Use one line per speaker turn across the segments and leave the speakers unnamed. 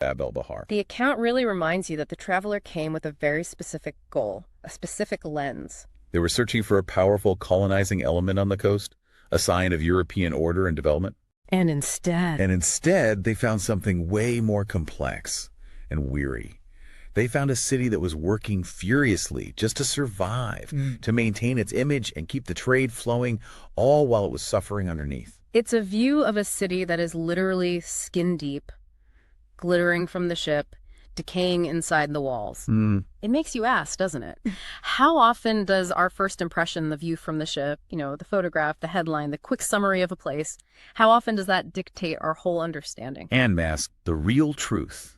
Bab el-Bahar.
The account really reminds you that the traveler came with a very specific goal, a specific lens.
They were searching for a powerful colonizing element on the coast, a sign of European order and development.
And instead,
And instead, they found something way more complex and weary. They found a city that was working furiously just to survive, to maintain its image and keep the trade flowing, all while it was suffering underneath.
it's a view of a city that is literally skin deep, glittering from the ship, decaying inside the walls. It makes you ask, doesn't it? How often does our first impression, the view from the ship, the photograph, the headline, the quick summary of a place, how often does that dictate our whole understanding?
And mask the real truth.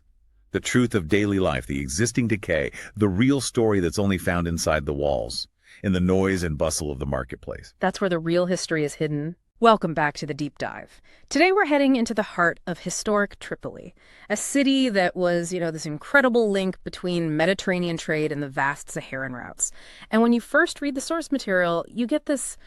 The truth of daily life, the existing decay, the real story that's only found inside the walls, in the noise and bustle of the marketplace.
That's where the real history is hidden. Welcome back to the Deep Dive. Today we're heading into the heart of historic Tripoli, a city that was, this incredible link between Mediterranean trade and the vast Saharan routes. And when you first read the source material, you get this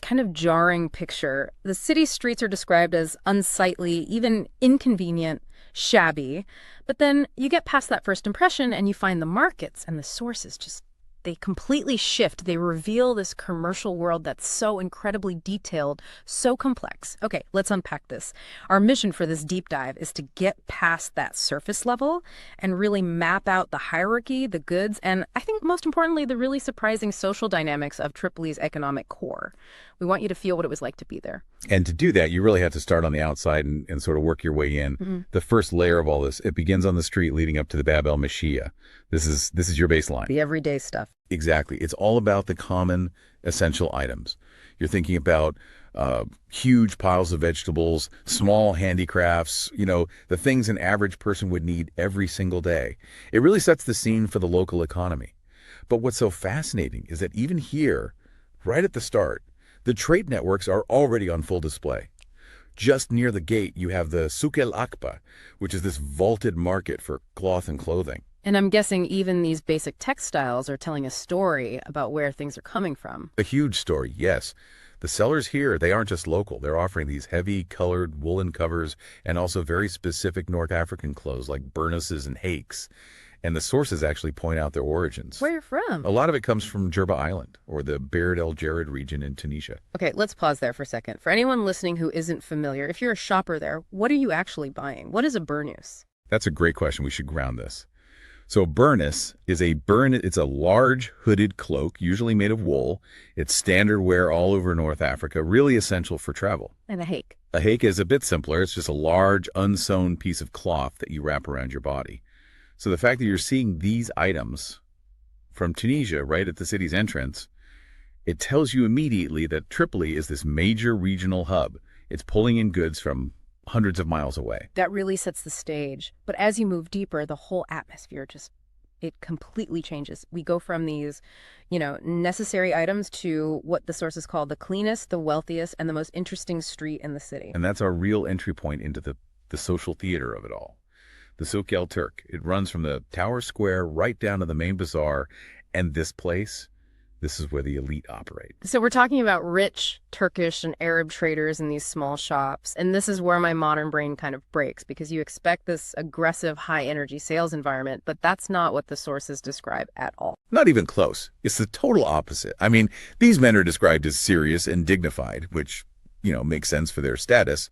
kind of jarring picture. The city streets are described as unsightly, even inconvenient, shabby. But then you get past that first impression and you find the markets and the sources they completely shift. They reveal this commercial world that's so incredibly detailed, so complex. Okay, let's unpack this. Our mission for this deep dive is to get past that surface level and really map out the hierarchy, the goods, and I think most importantly, the really surprising social dynamics of Tripoli's economic core. We want you to feel what it was like to be there.
And to do that, you really have to start on the outside and sort of work your way in. The first layer of all this, it begins on the street leading up to the Bab el-Mashia. This is your baseline.
The everyday stuff.
Exactly. It's all about the common essential items. You're thinking about huge piles of vegetables, small handicrafts, the things an average person would need every single day. It really sets the scene for the local economy. But what's so fascinating is that even here, right at the start, the trade networks are already on full display. Just near the gate, you have the Souk el Aqaba, which is this vaulted market for cloth and clothing.
And I'm guessing even these basic textiles are telling a story about where things are coming from.
A huge story, yes. The sellers here, they aren't just local. They're offering these heavy colored woolen covers and also very specific North African clothes like burnuses and hakes. And the sources actually point out their origins.
Where you're from?
A lot of it comes from Jerba Island or the Bered el Jared region in Tunisia.
Okay, let's pause there for a second. For anyone listening who isn't familiar, if you're a shopper there, what are you actually buying? What is a burnous?
That's a great question. We should ground this. So a burnous is it's a large hooded cloak, usually made of wool. It's standard wear all over North Africa, really essential for travel.
And a hake.
A hake is a bit simpler. It's just a large, unsewn piece of cloth that you wrap around your body. So the fact that you're seeing these items from Tunisia right at the city's entrance, it tells you immediately that Tripoli is this major regional hub. It's pulling in goods from hundreds of miles away.
That really sets the stage. But as you move deeper, the whole atmosphere it completely changes. We go from these, necessary items to what the sources call the cleanest, the wealthiest, and the most interesting street in the city.
And that's our real entry point into the social theater of it all. The Souk el Turk. It runs from the Tower Square right down to the main bazaar. And this is where the elite operate.
So we're talking about rich Turkish and Arab traders in these small shops. And this is where my modern brain kind of breaks, because you expect this aggressive, high-energy sales environment, but that's not what the sources describe at all.
Not even close. It's the total opposite. I mean, these men are described as serious and dignified, which, makes sense for their status.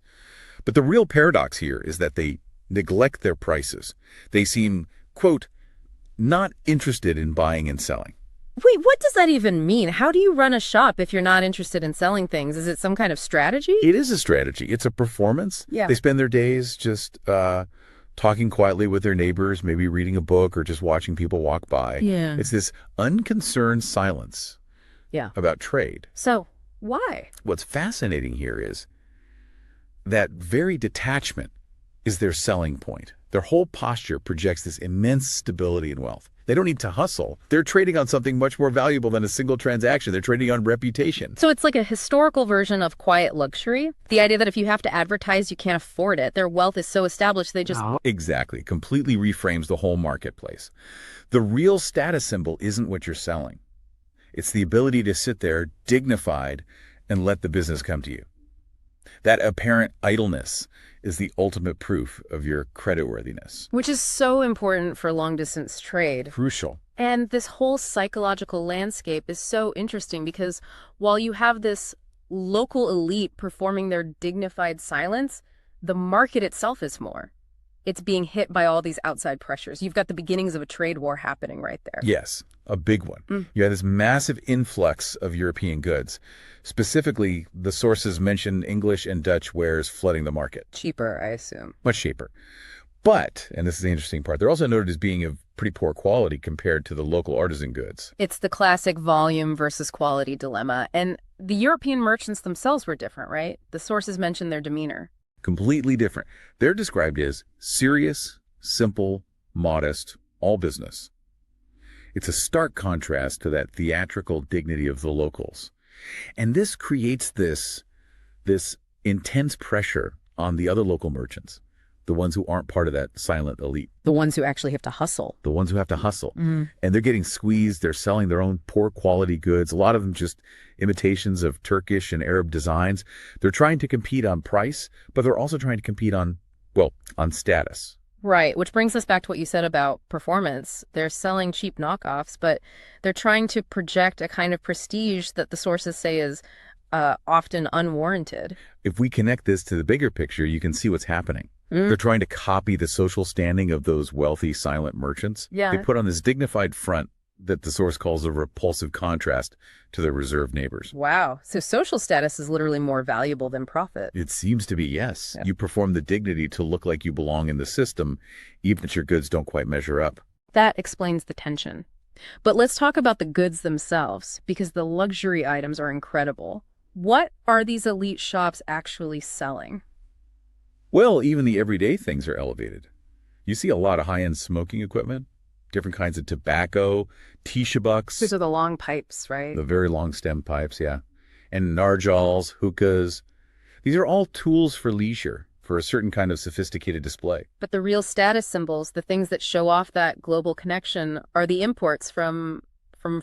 But the real paradox here is that they neglect their prices. They seem, quote, not interested in buying and selling.
Wait, what does that even mean? How do you run a shop if you're not interested in selling things? Is it some kind of strategy?
It is a strategy. It's a performance.
Yeah.
They spend their days just talking quietly with their neighbors, maybe reading a book or just watching people walk by.
Yeah.
It's this unconcerned silence about trade.
So, why?
What's fascinating here is that very detachment is their selling point. Their whole posture projects this immense stability and wealth. They don't need to hustle. They're trading on something much more valuable than a single transaction. They're trading on reputation.
So it's like a historical version of quiet luxury. The idea that if you have to advertise, you can't afford it. Their wealth is so established, they just...
Exactly. Completely reframes the whole marketplace. The real status symbol isn't what you're selling. It's the ability to sit there dignified and let the business come to you. That apparent idleness is the ultimate proof of your creditworthiness.
Which is so important for long-distance trade.
Crucial.
And this whole psychological landscape is so interesting because while you have this local elite performing their dignified silence, the market itself is more. It's being hit by all these outside pressures. You've got the beginnings of a trade war happening right there.
Yes, a big one. You have this massive influx of European goods. Specifically, the sources mention English and Dutch wares flooding the market.
Cheaper, I assume.
Much cheaper. But, and this is the interesting part, they're also noted as being of pretty poor quality compared to the local artisan goods.
It's the classic volume versus quality dilemma. And the European merchants themselves were different, right? The sources mention their demeanor.
Completely different. They're described as serious, simple, modest, all business. It's a stark contrast to that theatrical dignity of the locals. And this creates this intense pressure on the other local merchants, the ones who aren't part of that silent elite.
The ones who actually have to hustle.
The ones who have to hustle. And they're getting squeezed. They're selling their own poor quality goods. A lot of them just imitations of Turkish and Arab designs. They're trying to compete on price, but they're also trying to compete on status.
Right, which brings us back to what you said about performance. They're selling cheap knockoffs, but they're trying to project a kind of prestige that the sources say is often unwarranted.
If we connect this to the bigger picture, you can see what's happening. They're trying to copy the social standing of those wealthy silent merchants.
Yeah.
They put on this dignified front that the source calls a repulsive contrast to their reserved neighbors.
Wow. So social status is literally more valuable than profit.
It seems to be, yes.
Yeah.
You perform the dignity to look like you belong in the system, even if your goods don't quite measure up.
That explains the tension. But let's talk about the goods themselves, because the luxury items are incredible. What are these elite shops actually selling?
Well, even the everyday things are elevated. You see a lot of high-end smoking equipment, different kinds of tobacco, tishabuks,
These are the long pipes, right?
the very long stem pipes, yeah, and narjals, hookahs. These are all tools for leisure, for a certain kind of sophisticated display.
But the real status symbols, the things that show off that global connection, are the imports from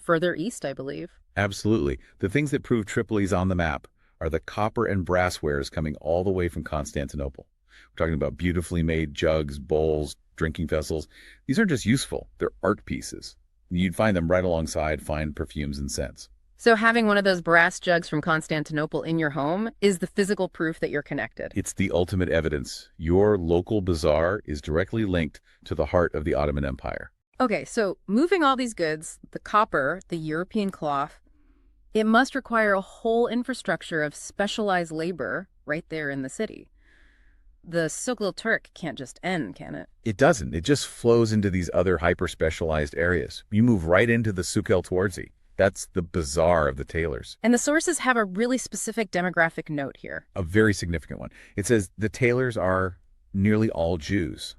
further east, I believe.
Absolutely. The things that prove Tripoli's on the map are the copper and brass wares coming all the way from Constantinople. We're talking about beautifully made jugs, bowls, drinking vessels. These aren't just useful, they're art pieces. You'd find them right alongside fine perfumes and scents.
So having one of those brass jugs from Constantinople in your home is the physical proof that you're connected.
It's the ultimate evidence. Your local bazaar is directly linked to the heart of the Ottoman Empire.
Okay, so moving all these goods, the copper, the European cloth, it must require a whole infrastructure of specialized labor right there in the city. The Sukil Turk can't just end, can it?
It doesn't. It just flows into these other hyper-specialized areas. You move right into the Souk El Tourzi. That's the bazaar of the tailors.
And the sources have a really specific demographic note here.
A very significant one. It says the tailors are nearly all Jews.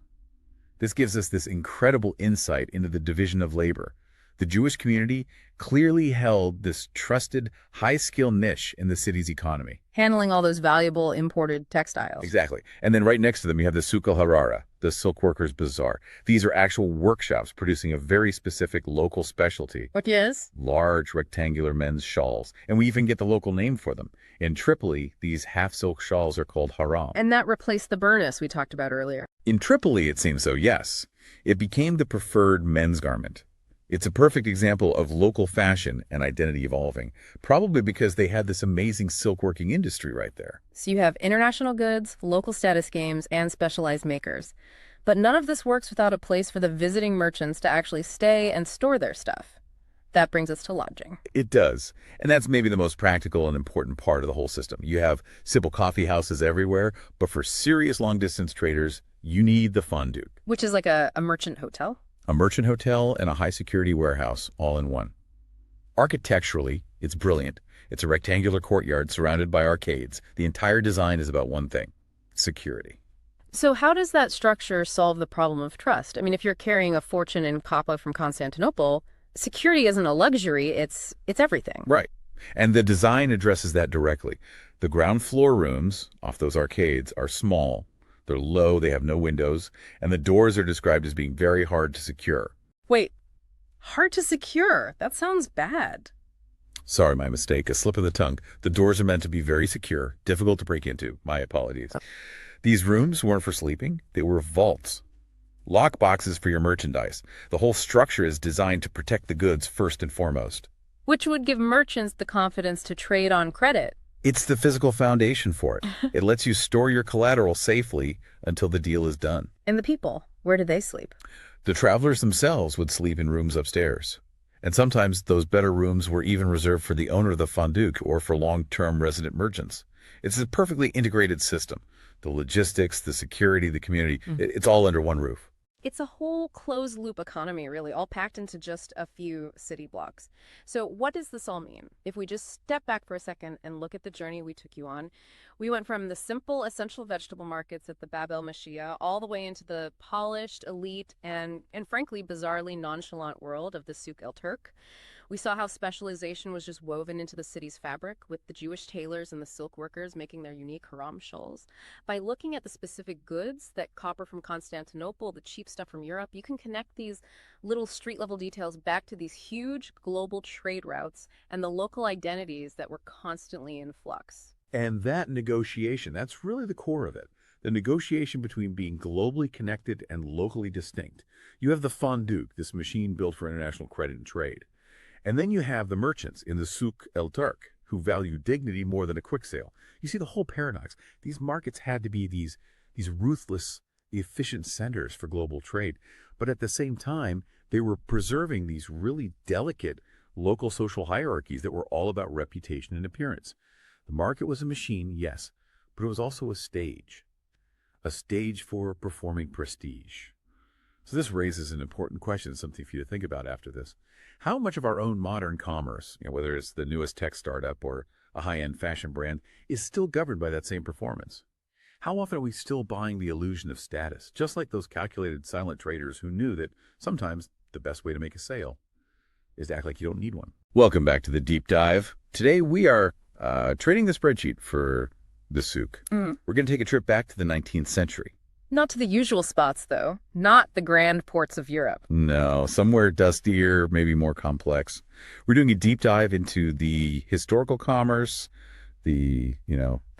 This gives us this incredible insight into the division of labor. The Jewish community clearly held this trusted, high-skill niche in the city's economy.
Handling all those valuable imported textiles.
Exactly. And then right next to them, you have the Souk El Harara, the silk workers' bazaar. These are actual workshops producing a very specific local specialty.
What is?
Large rectangular men's shawls. And we even get the local name for them. In Tripoli, these half-silk shawls are called haram.
And that replaced the burnous we talked about earlier.
In Tripoli, it seems so, yes. It became the preferred men's garment. It's a perfect example of local fashion and identity evolving, probably because they had this amazing silk-working industry right there.
So you have international goods, local status games, and specialized makers. But none of this works without a place for the visiting merchants to actually stay and store their stuff. That brings us to lodging.
It does. And that's maybe the most practical and important part of the whole system. You have simple coffee houses everywhere, but for serious long-distance traders, you need the Fondue.
Which is like a merchant hotel?
A merchant hotel and a high-security warehouse all in one. Architecturally, it's brilliant. It's a rectangular courtyard surrounded by arcades. The entire design is about one thing: security.
So how does that structure solve the problem of trust? I mean, if you're carrying a fortune in copper from Constantinople, security isn't a luxury, it's everything.
Right. And the design addresses that directly. The ground floor rooms off those arcades are small. They're low, they have no windows, and the doors are described as being very hard to secure.
Wait, hard to secure? That sounds bad.
Sorry, my mistake, a slip of the tongue. The doors are meant to be very secure, difficult to break into. My apologies. These rooms weren't for sleeping, they were vaults. Lock boxes for your merchandise. The whole structure is designed to protect the goods first and foremost.
Which would give merchants the confidence to trade on credit.
It's the physical foundation for it. It lets you store your collateral safely until the deal is done.
And the people, where did they sleep?
The travelers themselves would sleep in rooms upstairs. And sometimes those better rooms were even reserved for the owner of the fonduc or for long-term resident merchants. It's a perfectly integrated system. The logistics, the security, the community, it's all under one roof.
It's a whole closed-loop economy, really, all packed into just a few city blocks. So what does this all mean? If we just step back for a second and look at the journey we took you on, we went from the simple, essential vegetable markets at the Bab el-Mashia all the way into the polished, elite, and frankly, bizarrely nonchalant world of the Souk el-Turk. We saw how specialization was just woven into the city's fabric, with the Jewish tailors and the silk workers making their unique haram shawls. By looking at the specific goods, that copper from Constantinople, the cheap stuff from Europe, you can connect these little street-level details back to these huge global trade routes and the local identities that were constantly in flux.
And that negotiation, that's really the core of it. The negotiation between being globally connected and locally distinct. You have the fonduc, this machine built for international credit and trade. And then you have the merchants in the Souk el-Turk who value dignity more than a quick sale. You see the whole paradox. These markets had to be these ruthless, efficient centers for global trade. But at the same time, they were preserving these really delicate local social hierarchies that were all about reputation and appearance. The market was a machine, yes, but it was also a stage for performing prestige. So this raises an important question, something for you to think about after this. How much of our own modern commerce, whether it's the newest tech startup or a high-end fashion brand, is still governed by that same performance? How often are we still buying the illusion of status, just like those calculated silent traders who knew that sometimes the best way to make a sale is to act like you don't need one? Welcome back to the Deep Dive. Today we are trading the spreadsheet for the souk. We're going to take a trip back to the 19th century.
Not to the usual spots, though. Not the grand ports of Europe.
No, somewhere dustier, maybe more complex. We're doing a deep dive into the historical commerce, the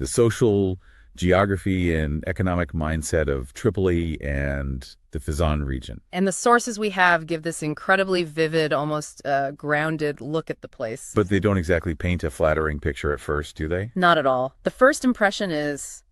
social geography and economic mindset of Tripoli and the Fezzan region.
And the sources we have give this incredibly vivid, almost grounded look at the place.
But they don't exactly paint a flattering picture at first, do they?
Not at all. The first impression is,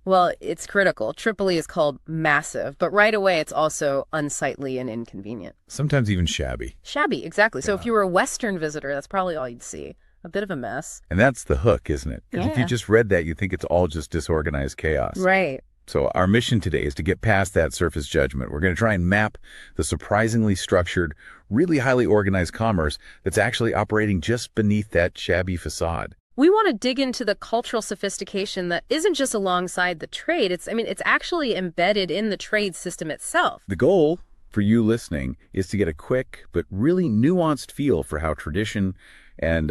well, it's critical. Tripoli is called massive, but right away it's also unsightly and inconvenient.
Sometimes even shabby.
Shabby, exactly. So
Yeah.
if you were a Western visitor, that's probably all you'd see. A bit of a mess.
And that's the hook, isn't it? 'Cause if you
Yeah.
just read that, you think it's all just disorganized chaos.
Right.
So our mission today is to get past that surface judgment. We're going to try and map the surprisingly structured, really highly organized commerce that's actually operating just beneath that shabby facade.
We want to dig into the cultural sophistication that isn't just alongside the trade. It's actually embedded in the trade system itself.
The goal for you listening is to get a quick but really nuanced feel for how tradition and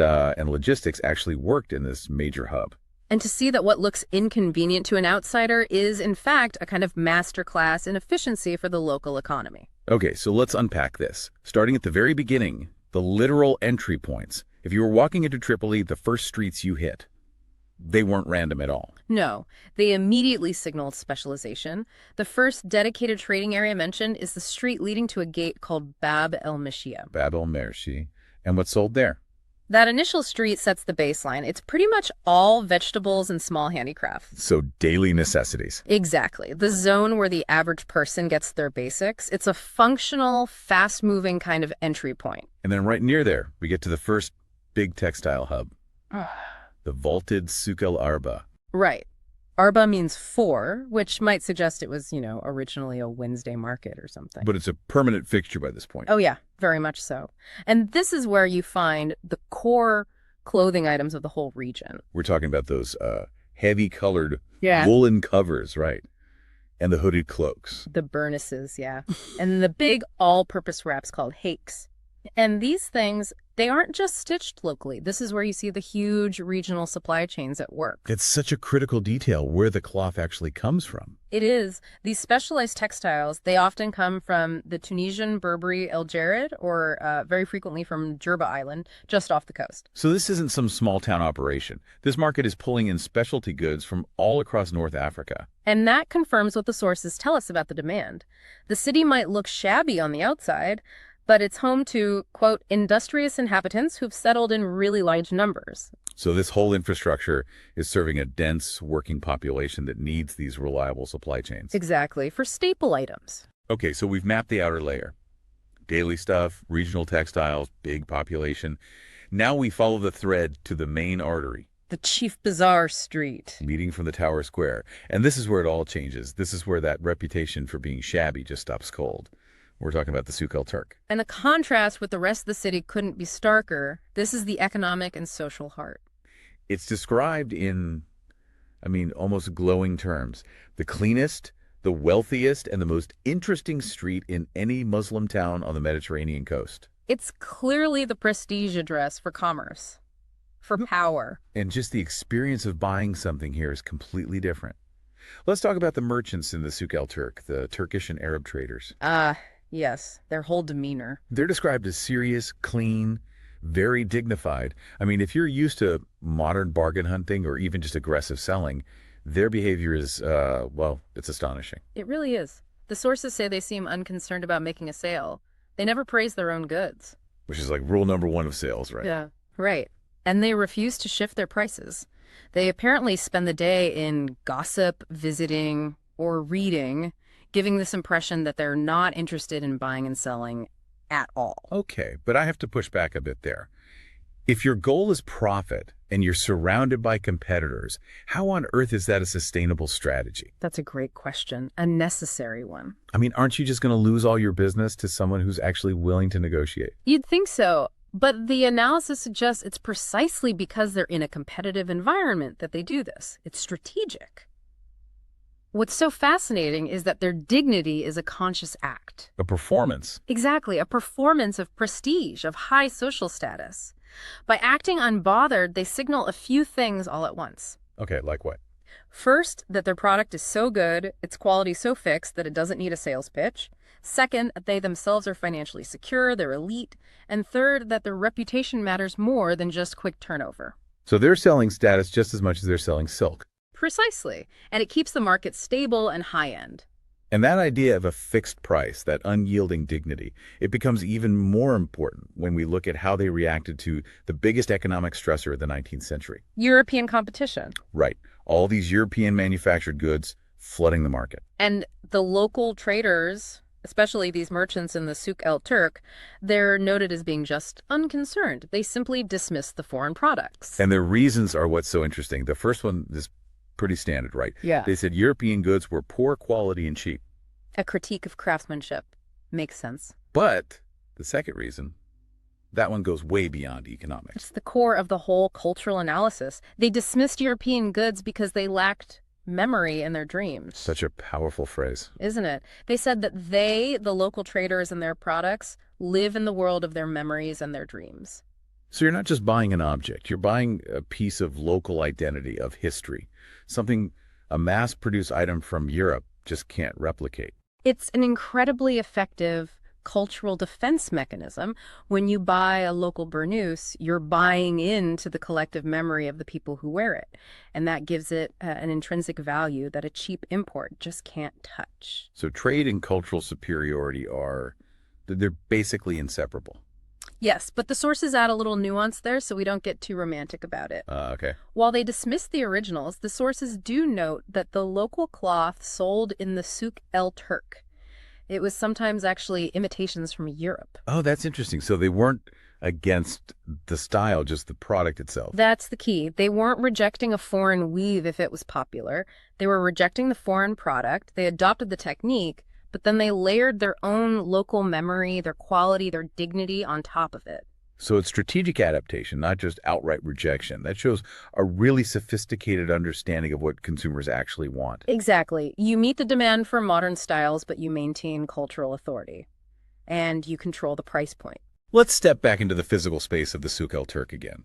logistics actually worked in this major hub.
And to see that what looks inconvenient to an outsider is, in fact, a kind of masterclass in efficiency for the local economy.
Okay, so let's unpack this. Starting at the very beginning, the literal entry points. If you were walking into Tripoli, the first streets you hit, they weren't random at all.
No, they immediately signaled specialization. The first dedicated trading area mentioned is the street leading to a gate called Bab el-Mashia.
Bab el-Mershi. And what's sold there?
That initial street sets the baseline. It's pretty much all vegetables and small handicrafts.
So daily necessities.
Exactly. The zone where the average person gets their basics. It's a functional, fast-moving kind of entry point.
And then right near there, we get to the first big textile hub, the vaulted Souk el-Arba.
Right. Arba means four, which might suggest it was, originally a Wednesday market or something.
But it's a permanent fixture by this point.
Oh, yeah, very much so. And this is where you find the core clothing items of the whole region.
We're talking about those heavy-colored
Yeah.
woolen covers, right? And the hooded cloaks.
The burnices, yeah. And the big all-purpose wraps called hakes. And these things, they aren't just stitched locally. This is where you see the huge regional supply chains at work.
It's such a critical detail where the cloth actually comes from.
It is. These specialized textiles, they often come from the Tunisian Berberi El Jared or very frequently from Jerba Island, just off the coast.
So this isn't some small town operation. This market is pulling in specialty goods from all across North Africa.
And that confirms what the sources tell us about the demand. The city might look shabby on the outside, but it's home to, quote, industrious inhabitants who've settled in really large numbers.
So this whole infrastructure is serving a dense working population that needs these reliable supply chains.
Exactly, for staple items.
Okay, so we've mapped the outer layer. Daily stuff, regional textiles, big population. Now we follow the thread to the main artery,
The Chief Bazaar Street.
leading from the Tower Square. And this is where it all changes. This is where that reputation for being shabby just stops cold. We're talking about the Souk El Turk.
And the contrast with the rest of the city couldn't be starker. This is the economic and social heart.
It's described in, almost glowing terms. The cleanest, the wealthiest, and the most interesting street in any Muslim town on the Mediterranean coast.
It's clearly the prestige address for commerce, for power.
And just the experience of buying something here is completely different. Let's talk about the merchants in the Souk El Turk, the Turkish and Arab traders.
Yes, their whole demeanor.
They're described as serious, clean, very dignified. If you're used to modern bargain hunting or even just aggressive selling, their behavior is, it's astonishing.
It really is. The sources say they seem unconcerned about making a sale. They never praise their own goods.
Which is like rule number one of sales, right?
Yeah. Right. And they refuse to shift their prices. They apparently spend the day in gossip, visiting, or reading, giving this impression that they're not interested in buying and selling at all.
Okay, but I have to push back a bit there. If your goal is profit and you're surrounded by competitors, how on earth is that a sustainable strategy?
That's a great question, a necessary one.
Aren't you just going to lose all your business to someone who's actually willing to negotiate?
You'd think so, but the analysis suggests it's precisely because they're in a competitive environment that they do this. It's strategic. What's so fascinating is that their dignity is a conscious act.
A performance.
Exactly, a performance of prestige, of high social status. By acting unbothered, they signal a few things all at once.
Okay, like what?
First, that their product is so good, its quality so fixed that it doesn't need a sales pitch. Second, they themselves are financially secure, they're elite. And third, that their reputation matters more than just quick turnover.
So they're selling status just as much as they're selling silk.
Precisely. And it keeps the market stable and high-end.
And that idea of a fixed price, that unyielding dignity, it becomes even more important when we look at how they reacted to the biggest economic stressor of the 19th century.
European competition.
Right. All these European manufactured goods flooding the market.
And the local traders, especially these merchants in the Souk El Turk, they're noted as being just unconcerned. They simply dismiss the foreign products.
And their reasons are what's so interesting. The first one is pretty standard, right?
Yeah.
They said European goods were poor quality and cheap.
A critique of craftsmanship. Makes sense.
But the second reason, that one goes way beyond economics.
It's the core of the whole cultural analysis. They dismissed European goods because they lacked memory in their dreams.
Such a powerful phrase.
Isn't it? They said that they, the local traders and their products, live in the world of their memories and their dreams.
So you're not just buying an object, you're buying a piece of local identity, of history, something a mass-produced item from Europe just can't replicate.
It's an incredibly effective cultural defense mechanism. When you buy a local burnous, you're buying into the collective memory of the people who wear it. And that gives it an intrinsic value that a cheap import just can't touch.
So trade and cultural superiority they're basically inseparable.
Yes, but the sources add a little nuance there so we don't get too romantic about it.
Okay.
While they dismiss the originals, the sources do note that the local cloth sold in the Souk El Turk, it was sometimes actually imitations from Europe.
Oh, that's interesting. So they weren't against the style, just the product itself.
That's the key. They weren't rejecting a foreign weave if it was popular. They were rejecting the foreign product. They adopted the technique, but then they layered their own local memory, their quality, their dignity on top of it.
So it's strategic adaptation, not just outright rejection. That shows a really sophisticated understanding of what consumers actually want.
Exactly. You meet the demand for modern styles, but you maintain cultural authority. And you control the price point.
Let's step back into the physical space of the Souk El Turk again.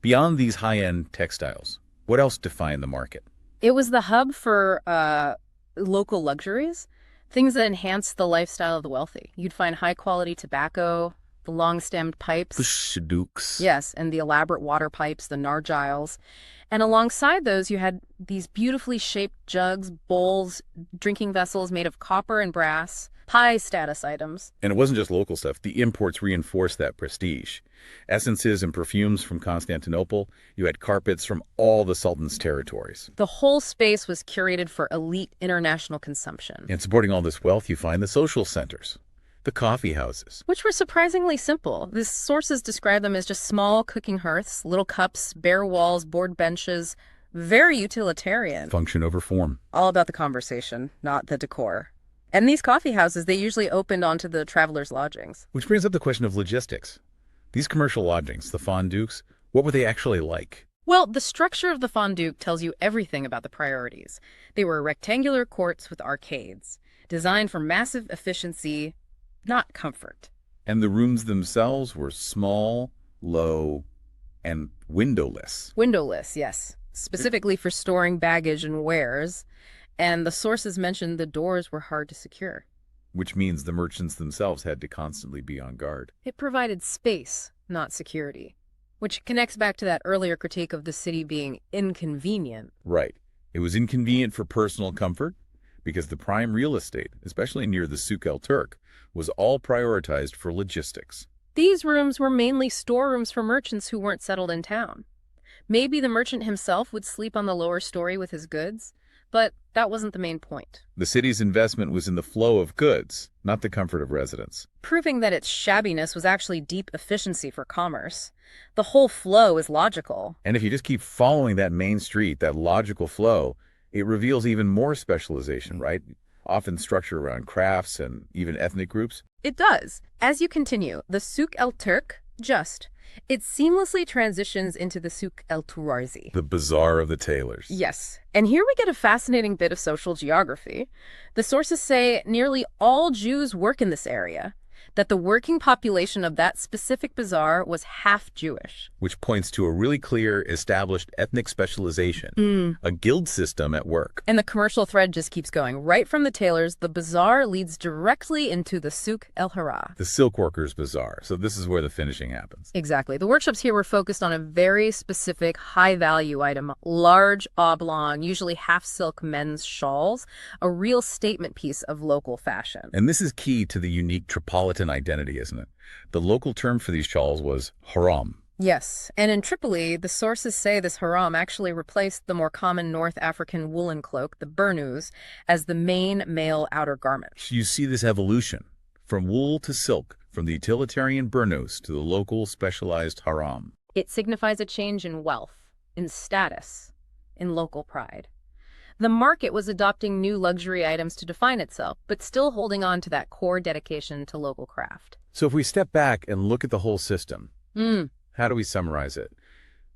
Beyond these high-end textiles, what else defined the market?
It was the hub for local luxuries, things that enhanced the lifestyle of the wealthy. You'd find high-quality tobacco, the long-stemmed pipes.
The shadooks.
Yes, and the elaborate water pipes, the nargiles. And alongside those, you had these beautifully shaped jugs, bowls, drinking vessels made of copper and brass, high status items.
And it wasn't just local stuff. The imports reinforced that prestige. Essences and perfumes from Constantinople. You had carpets from all the Sultan's territories.
The whole space was curated for elite international consumption,
And supporting all this wealth, you find the social centers, the coffee houses.
which were surprisingly simple. The sources describe them as just small cooking hearths, little cups, bare walls, board benches, very utilitarian.
Function over form.
All about the conversation, not the decor. And these coffee houses, they usually opened onto the travelers' lodgings.
Which brings up the question of logistics. These commercial lodgings, the fondues, what were they actually like?
Well, the structure of the fondue tells you everything about the priorities. They were rectangular courts with arcades, designed for massive efficiency, not comfort.
And the rooms themselves were small, low, and windowless.
Windowless, yes, specifically for storing baggage and wares. And the sources mentioned the doors were hard to secure.
Which means the merchants themselves had to constantly be on guard.
It provided space, not security, which connects back to that earlier critique of the city being inconvenient.
Right. It was inconvenient for personal comfort because the prime real estate, especially near the Souk El Turk, was all prioritized for logistics.
These rooms were mainly storerooms for merchants who weren't settled in town. Maybe the merchant himself would sleep on the lower story with his goods, but that wasn't the main point.
The city's investment was in the flow of goods, not the comfort of residents.
Proving that its shabbiness was actually deep efficiency for commerce. The whole flow is logical.
And if you just keep following that main street, that logical flow, it reveals even more specialization, right? Often structured around crafts and even ethnic groups.
It does. As you continue, the Souk El Turk, it seamlessly transitions into the Souk El Touarzi.
The bazaar of the tailors.
Yes. And here we get a fascinating bit of social geography. The sources say nearly all Jews work in this area, that the working population of that specific bazaar was half Jewish.
Which points to a really clear, established ethnic specialization, a guild system at work.
And the commercial thread just keeps going. Right from the tailors, the bazaar leads directly into the Souk El Hara.
The silk workers' bazaar. So this is where the finishing happens.
Exactly. The workshops here were focused on a very specific high-value item, large, oblong, usually half-silk men's shawls, a real statement piece of local fashion.
And this is key to the unique Tripolitan identity, isn't it? The local term for these shawls was haram.
Yes, and in Tripoli, the sources say this haram actually replaced the more common North African woolen cloak, the burnous, as the main male outer garment.
You see this evolution from wool to silk, from the utilitarian burnous to the local specialized haram.
It signifies a change in wealth, in status, in local pride. The market was adopting new luxury items to define itself, but still holding on to that core dedication to local craft.
So if we step back and look at the whole system, how do we summarize it?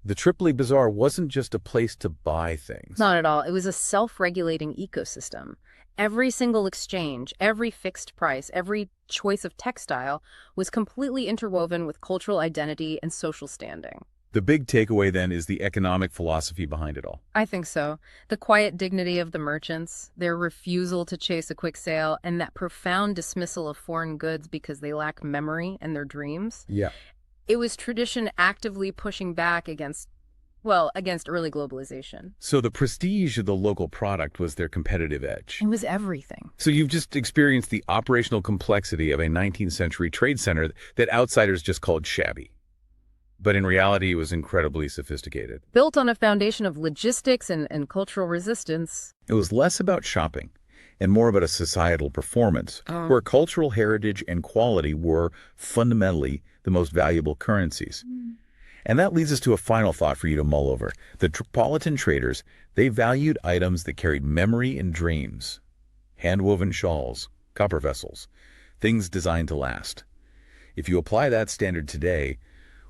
The Tripoli Bazaar wasn't just a place to buy things.
Not at all. It was a self-regulating ecosystem. Every single exchange, every fixed price, every choice of textile was completely interwoven with cultural identity and social standing.
The big takeaway then is the economic philosophy behind it all.
I think so. The quiet dignity of the merchants, their refusal to chase a quick sale, and that profound dismissal of foreign goods because they lack memory and their dreams.
Yeah.
It was tradition actively pushing back against early globalization.
So the prestige of the local product was their competitive edge.
It was everything.
So you've just experienced the operational complexity of a 19th century trade center that outsiders just called shabby. But in reality, it was incredibly sophisticated.
Built on a foundation of logistics and cultural resistance.
It was less about shopping and more about a societal performance, where cultural heritage and quality were fundamentally the most valuable currencies. And that leads us to a final thought for you to mull over. The Tripolitan traders, they valued items that carried memory and dreams. Hand-woven shawls, copper vessels, things designed to last. If you apply that standard today,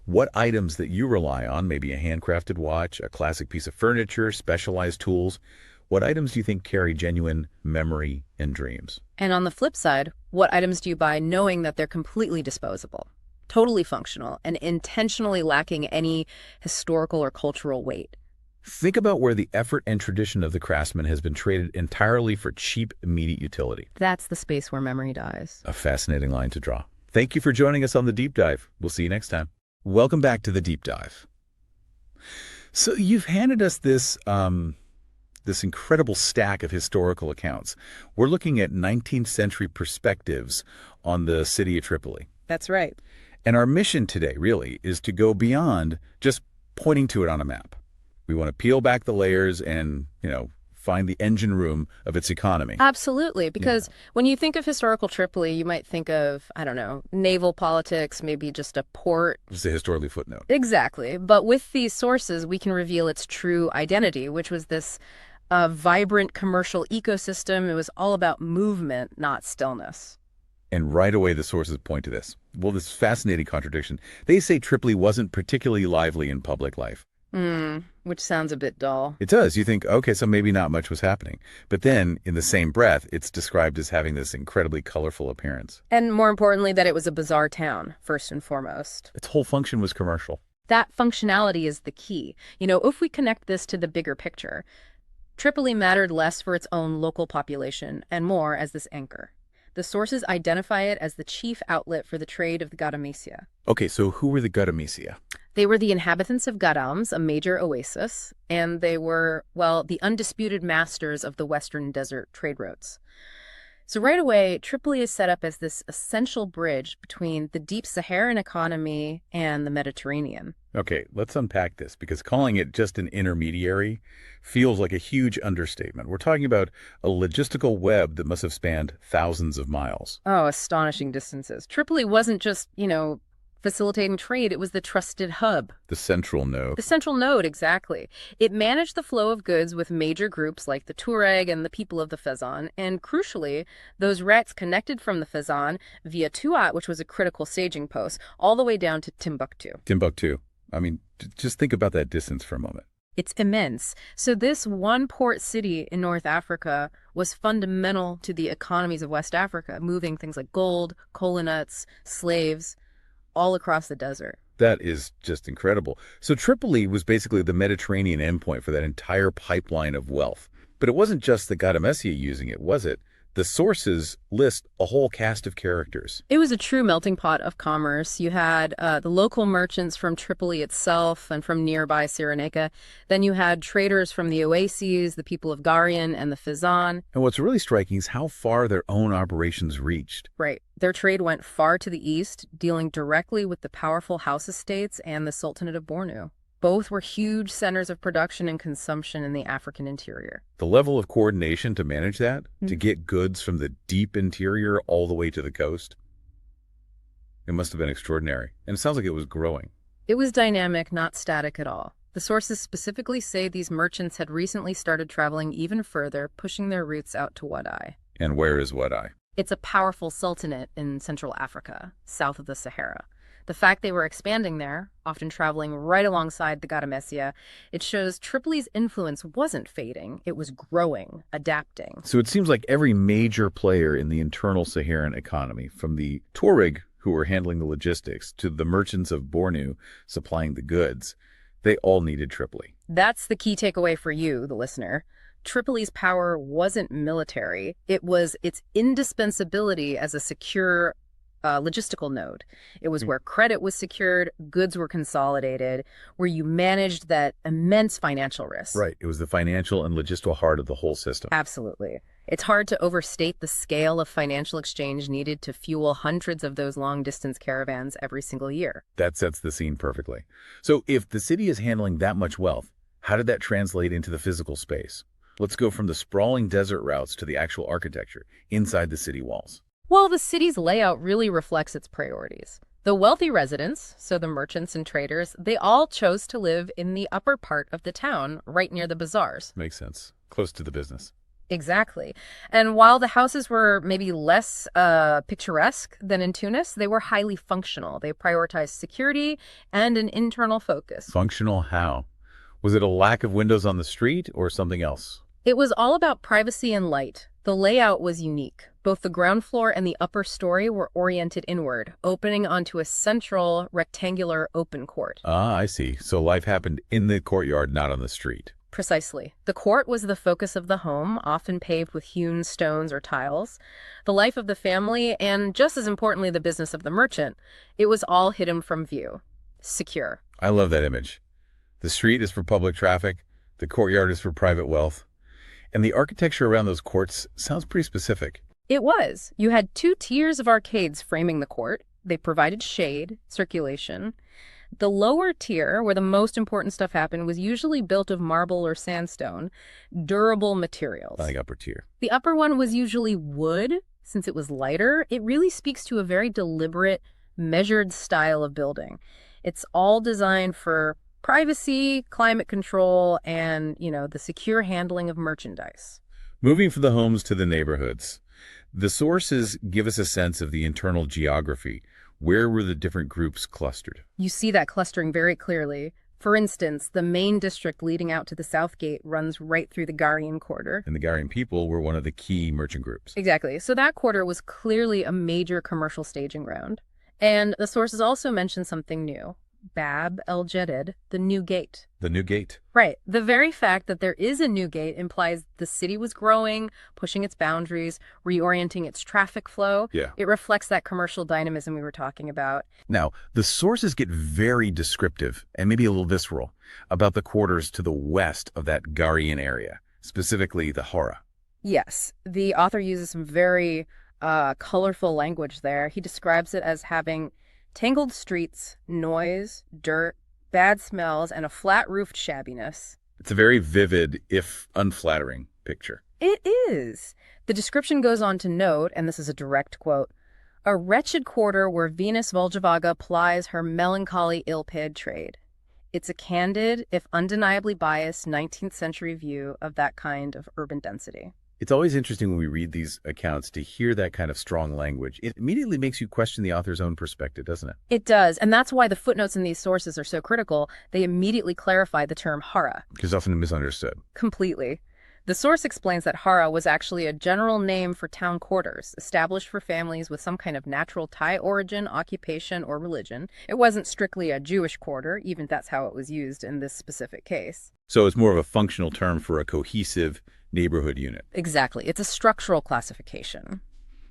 what items that you rely on, maybe a handcrafted watch, a classic piece of furniture, specialized tools, what items do you think carry genuine memory and dreams?
And on the flip side, what items do you buy knowing that they're completely disposable? totally functional and intentionally lacking any historical or cultural weight.
Think about where the effort and tradition of the craftsman has been traded entirely for cheap, immediate utility.
That's the space where memory dies.
A fascinating line to draw. Thank you for joining us on The Deep Dive. We'll see you next time. Welcome back to The Deep Dive. So you've handed us this incredible stack of historical accounts. We're looking at 19th century perspectives on the city of Tripoli.
That's right.
And our mission today, really, is to go beyond just pointing to it on a map. We want to peel back the layers and, find the engine room of its economy.
Absolutely, because when you think of historical Tripoli, you might think of, I don't know, naval politics, maybe just a port.
Just a historically footnote.
Exactly. But with these sources, we can reveal its true identity, which was this vibrant commercial ecosystem. It was all about movement, not stillness.
And right away, the sources point to this. Well, this fascinating contradiction. They say Tripoli wasn't particularly lively in public life.
Which sounds a bit dull.
It does. You think, okay, so maybe not much was happening. But then, in the same breath, it's described as having this incredibly colorful appearance.
And more importantly, that it was a bizarre town, first and foremost.
Its whole function was commercial.
That functionality is the key. If we connect this to the bigger picture, Tripoli mattered less for its own local population and more as this anchor. The sources identify it as the chief outlet for the trade of the Gadamesia.
Okay, so who were the Gadamesia?
They were the inhabitants of Gadams, a major oasis, and they were, the undisputed masters of the Western Desert trade routes. So right away, Tripoli is set up as this essential bridge between the deep Saharan economy and the Mediterranean.
Okay, let's unpack this, because calling it just an intermediary feels like a huge understatement. We're talking about a logistical web that must have spanned thousands of miles.
Oh, astonishing distances. Tripoli wasn't just, facilitating trade. It was the trusted hub.
The central node.
The central node, exactly. It managed the flow of goods with major groups like the Tuareg and the people of the Fezzan, and crucially, those routes connected from the Fezzan via Tuat, which was a critical staging post, all the way down to Timbuktu.
Timbuktu. I mean, just think about that distance for a moment.
It's immense. So this one port city in North Africa was fundamental to the economies of West Africa, moving things like gold, cola nuts, slaves, all across the desert.
That is just incredible. So Tripoli was basically the Mediterranean endpoint for that entire pipeline of wealth. But it wasn't just the Gadamesia using it, was it? The sources list a whole cast of characters.
It was a true melting pot of commerce. You had the local merchants from Tripoli itself and from nearby Cyrenaica. Then you had traders from the oases, the people of Garian and the Fezzan.
And what's really striking is how far their own operations reached.
Right. Their trade went far to the east, dealing directly with the powerful house estates and the Sultanate of Bornu. Both were huge centers of production and consumption in the African interior.
The level of coordination to manage that, to get goods from the deep interior all the way to the coast, it must have been extraordinary. And it sounds like it was growing.
It was dynamic, not static at all. The sources specifically say these merchants had recently started traveling even further, pushing their routes out to Wadai.
And where is Wadai?
It's a powerful sultanate in Central Africa, south of the Sahara. The fact they were expanding there, often traveling right alongside the Gadamesia, it shows Tripoli's influence wasn't fading, it was growing, adapting.
So it seems like every major player in the internal Saharan economy, from the Tuareg who were handling the logistics to the merchants of Bornu supplying the goods, they all needed Tripoli.
That's the key takeaway for you, the listener. Tripoli's power wasn't military, it was its indispensability as a secure logistical node. It was where credit was secured, goods were consolidated, where you managed that immense financial risk.
Right. It was the financial and logistical heart of the whole system.
Absolutely. It's hard to overstate the scale of financial exchange needed to fuel hundreds of those long-distance caravans every single year.
That sets the scene perfectly. So if the city is handling that much wealth, how did that translate into the physical space? Let's go from the sprawling desert routes to the actual architecture inside the city walls.
Well, the city's layout really reflects its priorities. The wealthy residents, so the merchants and traders, they all chose to live in the upper part of the town, right near the bazaars.
Makes sense. Close to the business.
Exactly. And while the houses were maybe less picturesque than in Tunis, they were highly functional. They prioritized security and an internal focus.
Functional how? Was it a lack of windows on the street or something else?
It was all about privacy and light. The layout was unique. Both the ground floor and the upper story were oriented inward, opening onto a central rectangular open court.
Ah, I see. So life happened in the courtyard, not on the street.
Precisely. The court was the focus of the home, often paved with hewn stones or tiles. The life of the family, and just as importantly, the business of the merchant, it was all hidden from view. Secure.
I love that image. The street is for public traffic, the courtyard is for private wealth, and the architecture around those courts sounds pretty specific.
It was. You had 2 tiers of arcades framing the court. They provided shade, circulation. The lower tier, where the most important stuff happened, was usually built of marble or sandstone, durable materials.
I think upper tier.
The upper one was usually wood, since it was lighter. It really speaks to a very deliberate, measured style of building. It's all designed for privacy, climate control, and, the secure handling of merchandise.
Moving from the homes to the neighborhoods, the sources give us a sense of the internal geography. Where were the different groups clustered?
You see that clustering very clearly. For instance, the main district leading out to the south gate runs right through the Garian quarter.
And the Garian people were one of the key merchant groups.
Exactly. So that quarter was clearly a major commercial staging ground. And the sources also mention something new. Bab el-Jadid, the new gate.
The new gate.
Right. The very fact that there is a new gate implies the city was growing, pushing its boundaries, reorienting its traffic flow.
Yeah.
It reflects that commercial dynamism we were talking about.
Now, the sources get very descriptive and maybe a little visceral about the quarters to the west of that Garian area, specifically the Hora.
Yes. The author uses some very colorful language there. He describes it as having tangled streets, noise, dirt, bad smells, and a flat-roofed shabbiness.
It's a very vivid, if unflattering, picture.
It is. The description goes on to note, and this is a direct quote, "A wretched quarter where Venus Voljevaga plies her melancholy ill-paid trade. It's a candid, if undeniably biased, 19th century view of that kind of urban density."
It's always interesting when we read these accounts to hear that kind of strong language. It immediately makes you question the author's own perspective, doesn't it?
It does, and that's why the footnotes in these sources are so critical. They immediately clarify the term hara.
Because often misunderstood.
Completely. The source explains that hara was actually a general name for town quarters, established for families with some kind of natural Thai origin, occupation, or religion. It wasn't strictly a Jewish quarter, even if that's how it was used in this specific case.
So it's more of a functional term for a cohesive neighborhood unit.
Exactly. It's a structural classification.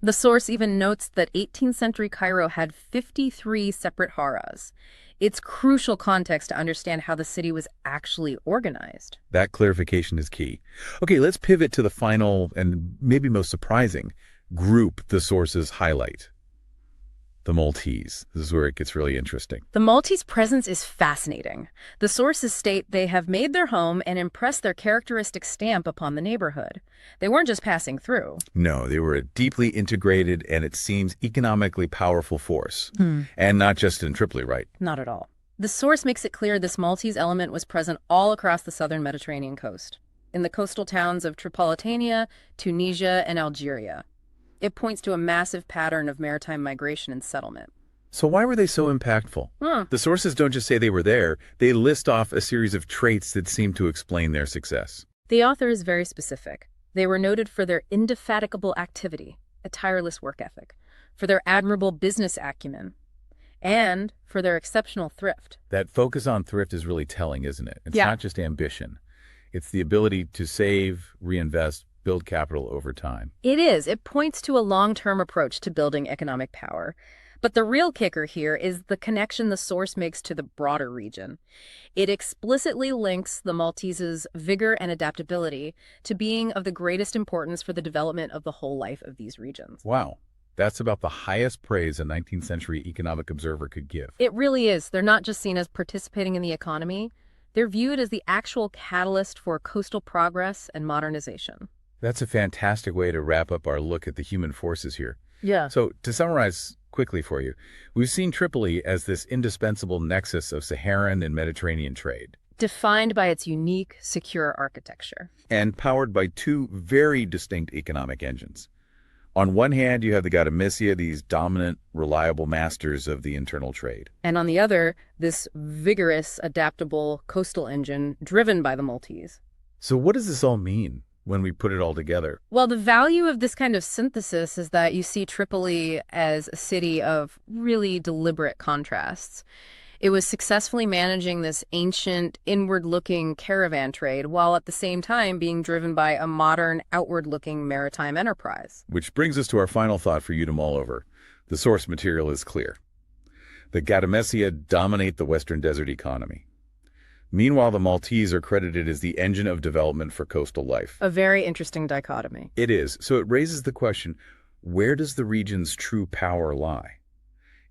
The source even notes that 18th century Cairo had 53 separate haras. It's crucial context to understand how the city was actually organized.
That clarification is key. Okay, let's pivot to the final and maybe most surprising group the sources highlight. The Maltese. This is where it gets really interesting.
The Maltese presence is fascinating. The sources state they have made their home and impressed their characteristic stamp upon the neighborhood. They weren't just passing through.
No, they were a deeply integrated and it seems economically powerful force. And not just in Tripoli, right?
Not at all. The source makes it clear this Maltese element was present all across the southern Mediterranean coast, in the coastal towns of Tripolitania, Tunisia, and Algeria. It points to a massive pattern of maritime migration and settlement.
So why were they so impactful? The sources don't just say they were there, they list off a series of traits that seem to explain their success.
The author is very specific. They were noted for their indefatigable activity, a tireless work ethic, for their admirable business acumen, and for their exceptional thrift.
That focus on thrift is really telling, isn't it? It's
Yeah.
not just ambition. It's the ability to save, reinvest, build capital over time.
It is. It points to a long-term approach to building economic power. But the real kicker here is the connection the source makes to the broader region. It explicitly links the Malteses' vigor and adaptability to being of the greatest importance for the development of the whole life of these regions.
Wow. That's about the highest praise a 19th century economic observer could give.
It really is. They're not just seen as participating in the economy. They're viewed as the actual catalyst for coastal progress and modernization.
That's a fantastic way to wrap up our look at the human forces here.
Yeah.
So to summarize quickly for you, we've seen Tripoli as this indispensable nexus of Saharan and Mediterranean trade.
Defined by its unique, secure architecture.
And powered by 2 very distinct economic engines. On one hand, you have the Gadamisia, these dominant, reliable masters of the internal trade.
And on the other, this vigorous, adaptable coastal engine driven by the Maltese.
So what does this all mean? when we put it all together.
Well, the value of this kind of synthesis is that you see Tripoli as a city of really deliberate contrasts. It was successfully managing this ancient, inward-looking caravan trade while at the same time being driven by a modern, outward-looking maritime enterprise.
Which brings us to our final thought for you to mull over. The source material is clear. The Gadamesia dominate the Western Desert economy. Meanwhile, the Maltese are credited as the engine of development for coastal life.
A very interesting dichotomy.
It is. So it raises the question, where does the region's true power lie?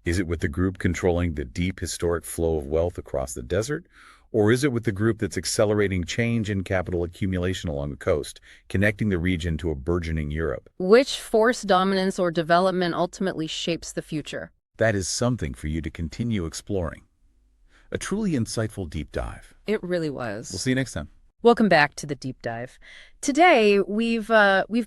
Is it with the group controlling the deep historic flow of wealth across the desert? Or is it with the group that's accelerating change and capital accumulation along the coast, connecting the region to a burgeoning Europe?
Which force dominance or development ultimately shapes the future?
That is something for you to continue exploring. A truly insightful deep dive.
It really was.
We'll see you next time.
Welcome back to the Deep Dive. Today, we've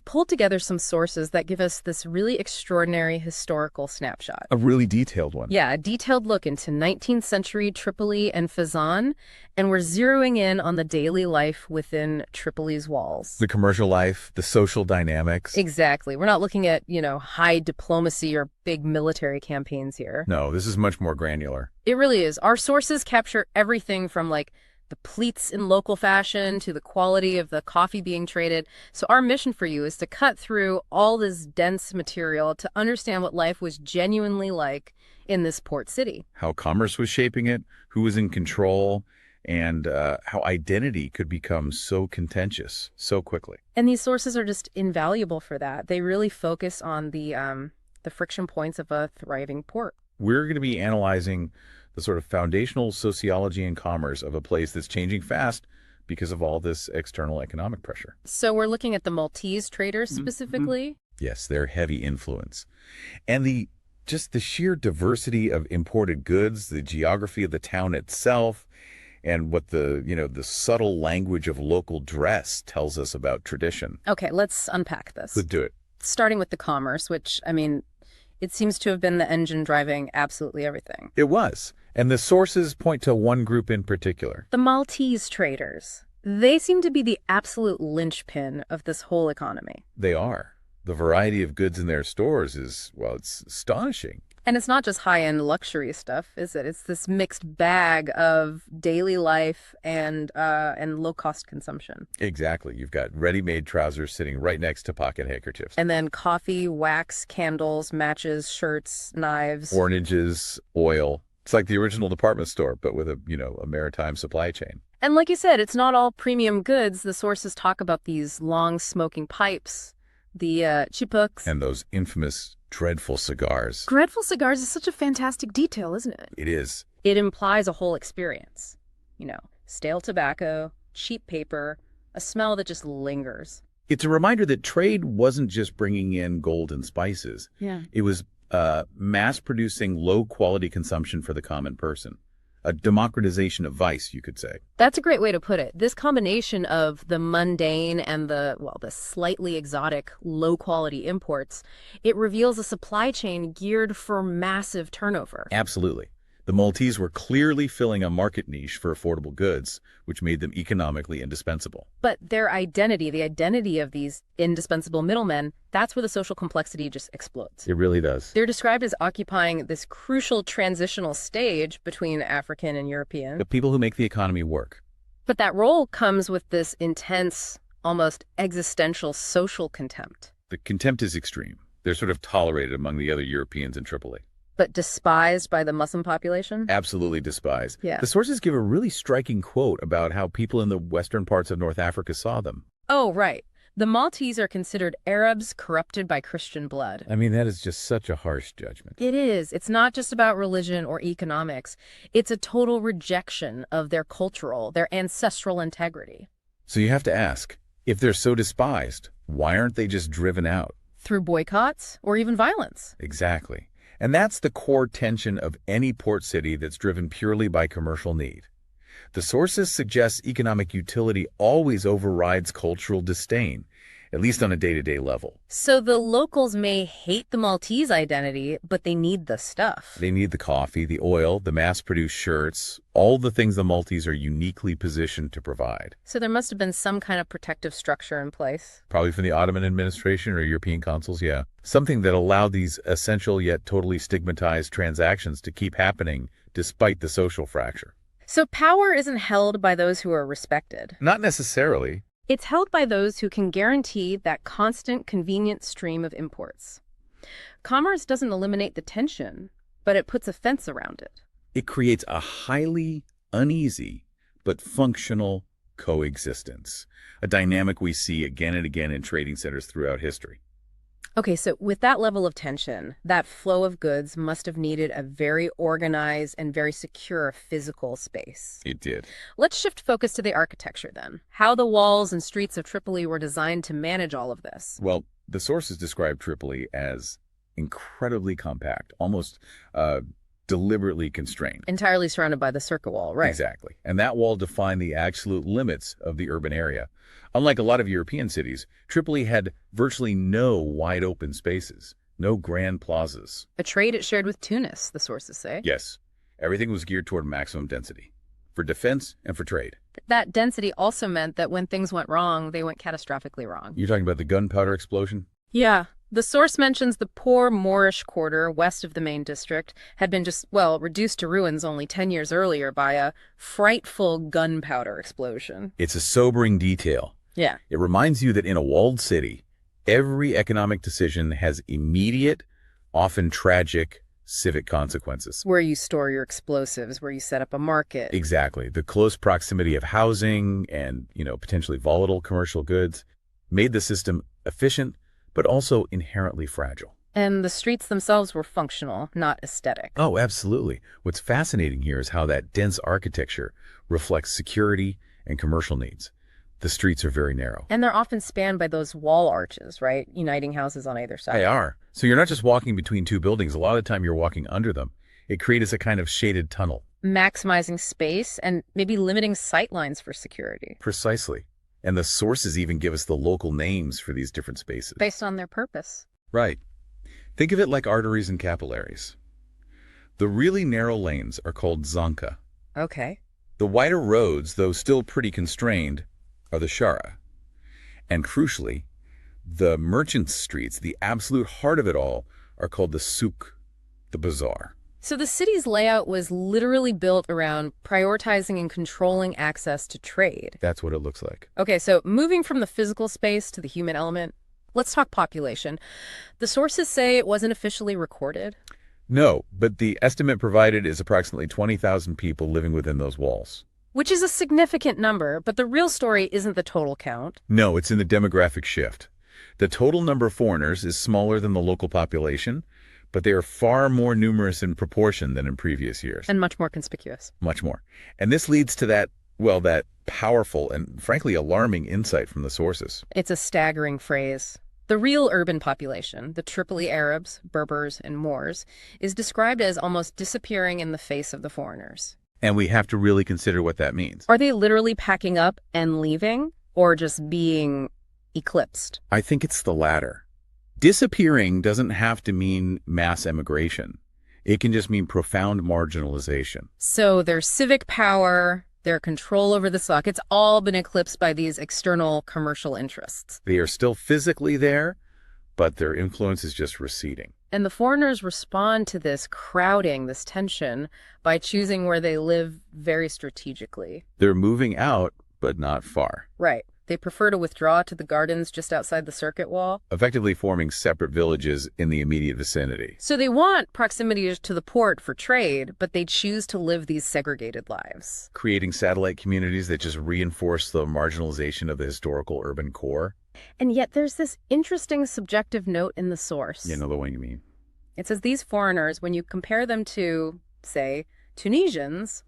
pulled together some sources that give us this really extraordinary historical snapshot.
A really detailed one.
Yeah, a detailed look into 19th century Tripoli and Fezzan, and we're zeroing in on the daily life within Tripoli's walls.
The commercial life, the social dynamics.
Exactly. We're not looking at, high diplomacy or big military campaigns here.
No, this is much more granular.
It really is. Our sources capture everything from, the pleats in local fashion to the quality of the coffee being traded. So our mission for you is to cut through all this dense material to understand what life was genuinely like in this port city.
How commerce was shaping it, who was in control, and how identity could become so contentious so quickly.
And these sources are just invaluable for that. They really focus on the friction points of a thriving port.
We're going to be analyzing the sort of foundational sociology and commerce of a place that's changing fast because of all this external economic pressure.
So we're looking at the Maltese traders specifically?
Yes, their heavy influence. And the sheer diversity of imported goods, the geography of the town itself, and what the subtle language of local dress tells us about tradition.
Okay, let's unpack this.
Let's do it.
Starting with the commerce, which, it seems to have been the engine driving absolutely everything.
It was. And the sources point to one group in particular.
The Maltese traders. They seem to be the absolute linchpin of this whole economy.
They are. The variety of goods in their stores is, it's astonishing.
And it's not just high-end luxury stuff, is it? It's this mixed bag of daily life and low-cost consumption.
Exactly. You've got ready-made trousers sitting right next to pocket handkerchiefs.
And then coffee, wax, candles, matches, shirts, knives.
Oranges, oil. It's like the original department store, but with a maritime supply chain.
And like you said, it's not all premium goods. The sources talk about these long smoking pipes, the chipuks.
And those infamous dreadful cigars.
Dreadful cigars is such a fantastic detail, isn't it?
It is.
It implies a whole experience. Stale tobacco, cheap paper, a smell that just lingers.
It's a reminder that trade wasn't just bringing in gold and spices.
Yeah.
It was mass-producing low-quality consumption for the common person. A democratization of vice, you could say.
That's a great way to put it. This combination of the mundane and the slightly exotic, low-quality imports, it reveals a supply chain geared for massive turnover.
Absolutely. The Maltese were clearly filling a market niche for affordable goods, which made them economically indispensable.
But their identity, the identity of these indispensable middlemen, that's where the social complexity just explodes.
It really does.
They're described as occupying this crucial transitional stage between African and European.
The people who make the economy work.
But that role comes with this intense, almost existential social contempt.
The contempt is extreme. They're sort of tolerated among the other Europeans in Tripoli.
But despised by the Muslim population?
Absolutely despised.
Yeah.
The sources give a really striking quote about how people in the western parts of North Africa saw them.
Oh, right. The Maltese are considered Arabs corrupted by Christian blood.
That is just such a harsh judgment.
It is. It's not just about religion or economics. It's a total rejection of their cultural, their ancestral integrity.
So you have to ask, if they're so despised, why aren't they just driven out?
Through boycotts or even violence.
Exactly. And that's the core tension of any port city that's driven purely by commercial need. The sources suggest economic utility always overrides cultural disdain, at least on a day-to-day level.
So the locals may hate the Maltese identity, but they need the stuff.
They need the coffee, the oil, the mass-produced shirts, all the things the Maltese are uniquely positioned to provide.
So there must have been some kind of protective structure in place.
Probably from the Ottoman administration or European consuls, yeah. Something that allowed these essential yet totally stigmatized transactions to keep happening despite the social fracture.
So power isn't held by those who are respected.
Not necessarily.
It's held by those who can guarantee that constant, convenient stream of imports. Commerce doesn't eliminate the tension, but it puts a fence around it.
It creates a highly uneasy but functional coexistence, a dynamic we see again and again in trading centers throughout history.
Okay, so with that level of tension, that flow of goods must have needed a very organized and very secure physical space.
It did.
Let's shift focus to the architecture then. How the walls and streets of Tripoli were designed to manage all of this.
Well, the sources describe Tripoli as incredibly compact, almost deliberately constrained.
Entirely surrounded by the circuit wall, right?
Exactly. And that wall defined the absolute limits of the urban area. Unlike a lot of European cities, Tripoli had virtually no wide open spaces, no grand plazas.
A trade it shared with Tunis, the sources say.
Yes, everything was geared toward maximum density, for defense and for trade.
That density also meant that when things went wrong, they went catastrophically wrong.
You're talking about the gunpowder explosion?
Yeah. The source mentions the poor Moorish quarter west of the main district had been reduced to ruins only 10 years earlier by a frightful gunpowder explosion.
It's a sobering detail.
Yeah.
It reminds you that in a walled city, every economic decision has immediate, often tragic, civic consequences.
Where you store your explosives, where you set up a market.
Exactly. The close proximity of housing and, potentially volatile commercial goods made the system efficient, but also inherently fragile.
And the streets themselves were functional, not aesthetic.
Oh, absolutely. What's fascinating here is how that dense architecture reflects security and commercial needs. The streets are very narrow.
And they're often spanned by those wall arches, right? Uniting houses on either side.
They are. So you're not just walking between two buildings. A lot of the time you're walking under them. It creates a kind of shaded tunnel.
Maximizing space and maybe limiting sight lines for security.
Precisely. And the sources even give us the local names for these different spaces.
Based on their purpose.
Right. Think of it like arteries and capillaries. The really narrow lanes are called zanka.
Okay.
The wider roads, though still pretty constrained, are the shara. And crucially, the merchant streets, the absolute heart of it all, are called the souk, the bazaar.
So the city's layout was literally built around prioritizing and controlling access to trade.
That's what it looks like.
Okay, so moving from the physical space to the human element, let's talk population. The sources say it wasn't officially recorded.
No, but the estimate provided is approximately 20,000 people living within those walls.
Which is a significant number, but the real story isn't the total count.
No, it's in the demographic shift. The total number of foreigners is smaller than the local population, but they are far more numerous in proportion than in previous years.
And much more conspicuous.
Much more. And this leads to that powerful and frankly alarming insight from the sources.
It's a staggering phrase. The real urban population, the Tripoli Arabs, Berbers, and Moors, is described as almost disappearing in the face of the foreigners.
And we have to really consider what that means.
Are they literally packing up and leaving, or just being eclipsed?
I think it's the latter. Disappearing doesn't have to mean mass emigration. It can just mean profound marginalization.
So their civic power, their control over the stock, it's all been eclipsed by these external commercial interests.
They are still physically there, but their influence is just receding.
And the foreigners respond to this crowding, this tension, by choosing where they live very strategically.
They're moving out, but not far.
Right. They prefer to withdraw to the gardens just outside the circuit wall.
Effectively forming separate villages in the immediate vicinity.
So they want proximity to the port for trade, but they choose to live these segregated lives.
Creating satellite communities that just reinforce the marginalization of the historical urban core.
And yet there's this interesting subjective note in the source.
You know the one you mean.
It says these foreigners, when you compare them to, say, Tunisians,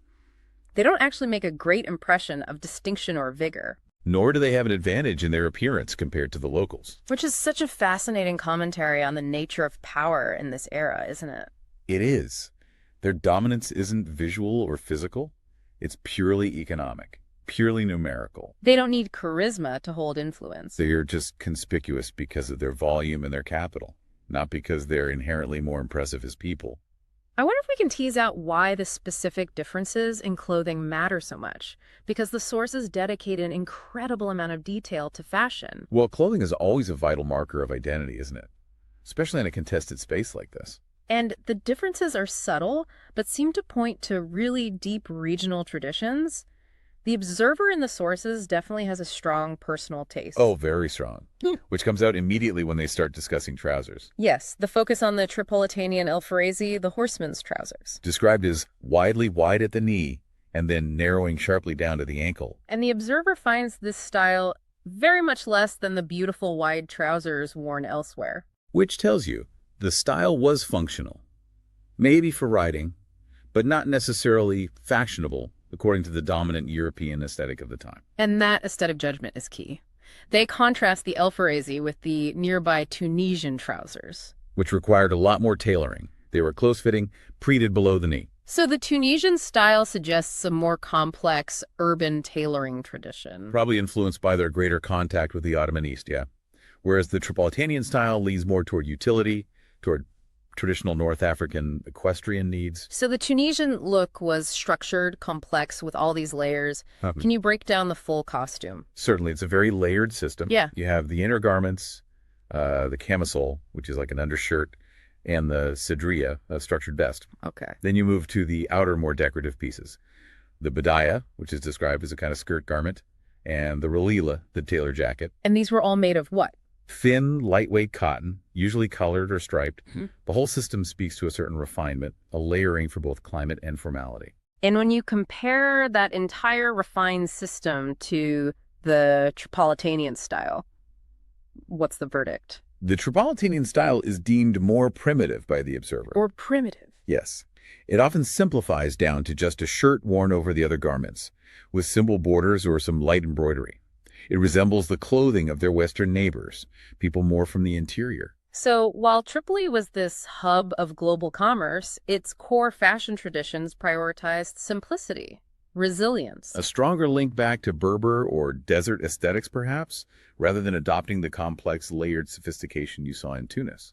they don't actually make a great impression of distinction or vigor.
Nor do they have an advantage in their appearance compared to the locals.
Which is such a fascinating commentary on the nature of power in this era, isn't it?
It is. Their dominance isn't visual or physical. It's purely economic. purely numerical.
They don't need charisma to hold influence.
They're just conspicuous because of their volume and their capital, not because they're inherently more impressive as people.
I wonder if we can tease out why the specific differences in clothing matter so much, because the sources dedicate an incredible amount of detail to fashion.
Well, clothing is always a vital marker of identity, isn't it? Especially in a contested space like this.
And the differences are subtle, but seem to point to really deep regional traditions. The observer in the sources definitely has a strong personal taste.
Oh, very strong. Which comes out immediately when they start discussing trousers.
Yes, the focus on the Tripolitanian Alfarese, the horseman's trousers.
Described as widely wide at the knee and then narrowing sharply down to the ankle.
And the observer finds this style very much less than the beautiful wide trousers worn elsewhere.
Which tells you the style was functional. Maybe for riding, but not necessarily fashionable, according to the dominant European aesthetic of the time.
And that aesthetic judgment is key. They contrast the Alfarese with the nearby Tunisian trousers.
Which required a lot more tailoring. They were close-fitting, pleated below the knee.
So the Tunisian style suggests a more complex urban tailoring tradition.
Probably influenced by their greater contact with the Ottoman East, yeah. Whereas the Tripolitanian style leans more toward utility, toward traditional North African equestrian needs.
So the Tunisian look was structured, complex, with all these layers. Can you break down the full costume?
Certainly, it's a very layered system.
Yeah.
You have the inner garments, the camisole, which is like an undershirt, and the sidria, a structured vest.
Okay.
Then you move to the outer, more decorative pieces. The badaya, which is described as a kind of skirt garment, and the relila, the tailor jacket.
And these were all made of what?
Thin, lightweight cotton, usually colored or striped. The whole system speaks to a certain refinement, a layering for both climate and formality.
And when you compare that entire refined system to the Tripolitanian style, what's the verdict?
The Tripolitanian style is deemed more primitive by the observer.
Or primitive.
Yes. It often simplifies down to just a shirt worn over the other garments, with simple borders or some light embroidery. It resembles the clothing of their Western neighbors, people more from the interior.
So while Tripoli was this hub of global commerce, its core fashion traditions prioritized simplicity, resilience.
A stronger link back to Berber or desert aesthetics, perhaps, rather than adopting the complex, layered sophistication you saw in Tunis.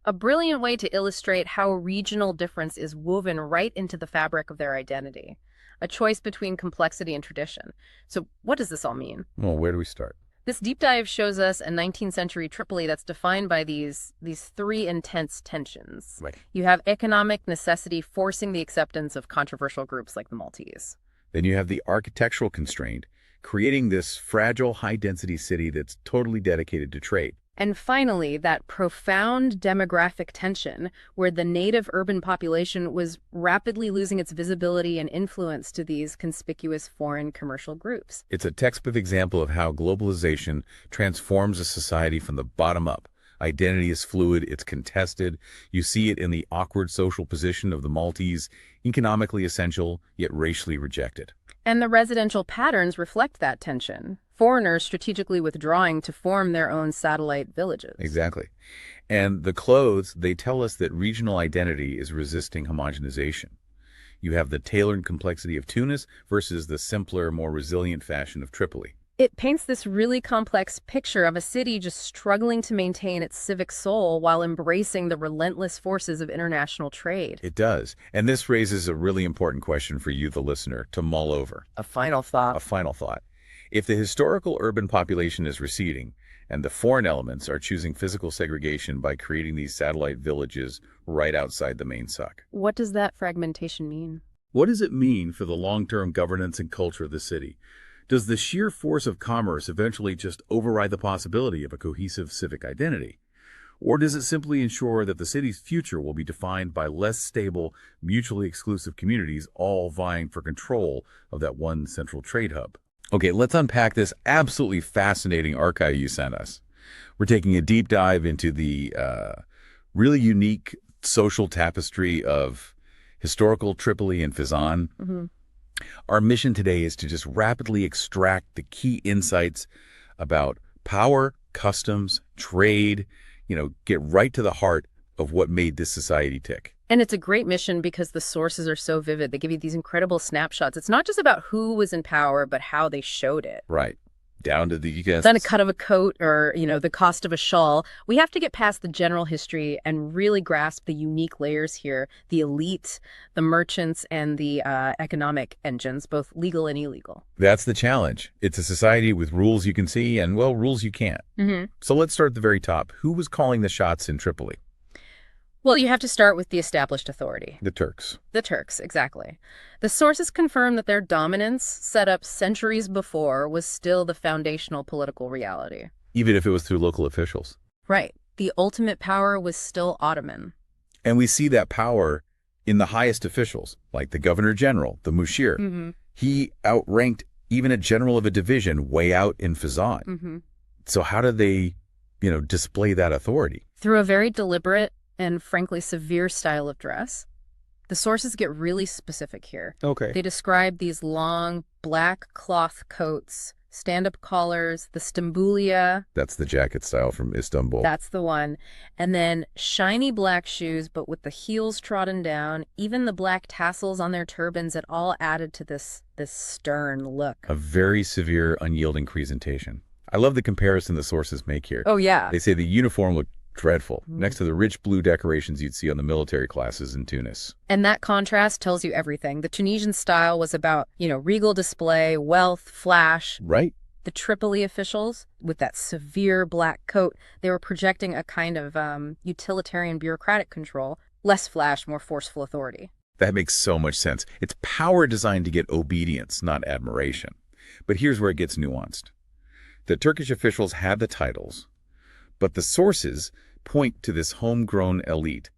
A brilliant way to illustrate how regional difference is woven right into the fabric of their identity. A choice between complexity and tradition. So what does this all mean?
Well, where do we start?
This deep dive shows us a 19th century Tripoli that's defined by these three intense tensions.
Right.
You have economic necessity forcing the acceptance of controversial groups like the Maltese.
Then you have the architectural constraint, creating this fragile, high-density city that's totally dedicated to trade.
And finally, that profound demographic tension where the native urban population was rapidly losing its visibility and influence to these conspicuous foreign commercial groups.
It's a textbook example of how globalization transforms a society from the bottom up. Identity is fluid, it's contested. You see it in the awkward social position of the Maltese, economically essential, yet racially rejected.
And the residential patterns reflect that tension. Foreigners strategically withdrawing to form their own satellite villages.
Exactly. And the clothes, they tell us that regional identity is resisting homogenization. You have the tailored complexity of Tunis versus the simpler, more resilient fashion of Tripoli.
It paints this really complex picture of a city just struggling to maintain its civic soul while embracing the relentless forces of international trade.
It does. And this raises a really important question for you, the listener, to mull over.
A final thought.
A final thought. If the historical urban population is receding, and the foreign elements are choosing physical segregation by creating these satellite villages right outside the main suck.
What does that fragmentation mean?
What does it mean for the long-term governance and culture of the city? Does the sheer force of commerce eventually just override the possibility of a cohesive civic identity? Or does it simply ensure that the city's future will be defined by less stable, mutually exclusive communities all vying for control of that one central trade hub? Okay, let's unpack this absolutely fascinating archive you sent us. We're taking a deep dive into the really unique social tapestry of historical Tripoli and Fezzan. Our mission today is to just rapidly extract the key insights about power, customs, trade, get right to the heart of what made this society tick.
And it's a great mission because the sources are so vivid. They give you these incredible snapshots. It's not just about who was in power, but how they showed it.
Right. Down to the, you guess.
Then a cut of a coat or, the cost of a shawl. We have to get past the general history and really grasp the unique layers here, the elite, the merchants, and the economic engines, both legal and illegal.
That's the challenge. It's a society with rules you can see and, well, rules you can't.
Mm-hmm.
So let's start at the very top. Who was calling the shots in Tripoli?
Well, you have to start with the established authority.
The Turks.
The Turks, exactly. The sources confirm that their dominance, set up centuries before, was still the foundational political reality.
Even if it was through local officials.
Right. The ultimate power was still Ottoman.
And we see that power in the highest officials, like the governor general, the mushir.
Mm-hmm.
He outranked even a general of a division way out in Fezzan.
Mm-hmm.
So how did they, display that authority?
Through a very deliberate and frankly severe style of dress. The sources get really specific here.
Okay.
They describe these long black cloth coats, stand-up collars, the stambulia.
That's the jacket style from Istanbul.
That's the one. And then shiny black shoes, but with the heels trodden down, even the black tassels on their turbans, it all added to this stern look.
A very severe, unyielding presentation. I love the comparison the sources make here.
Oh, yeah.
They say the uniform looked dreadful, next to the rich blue decorations you'd see on the military classes in Tunis.
And that contrast tells you everything. The Tunisian style was about, regal display, wealth, flash.
Right.
The Tripoli officials, with that severe black coat, they were projecting a kind of utilitarian bureaucratic control, less flash, more forceful authority.
That makes so much sense. It's power designed to get obedience, not admiration. But here's where it gets nuanced. The Turkish officials had the titles, but the sources point to this homegrown elite,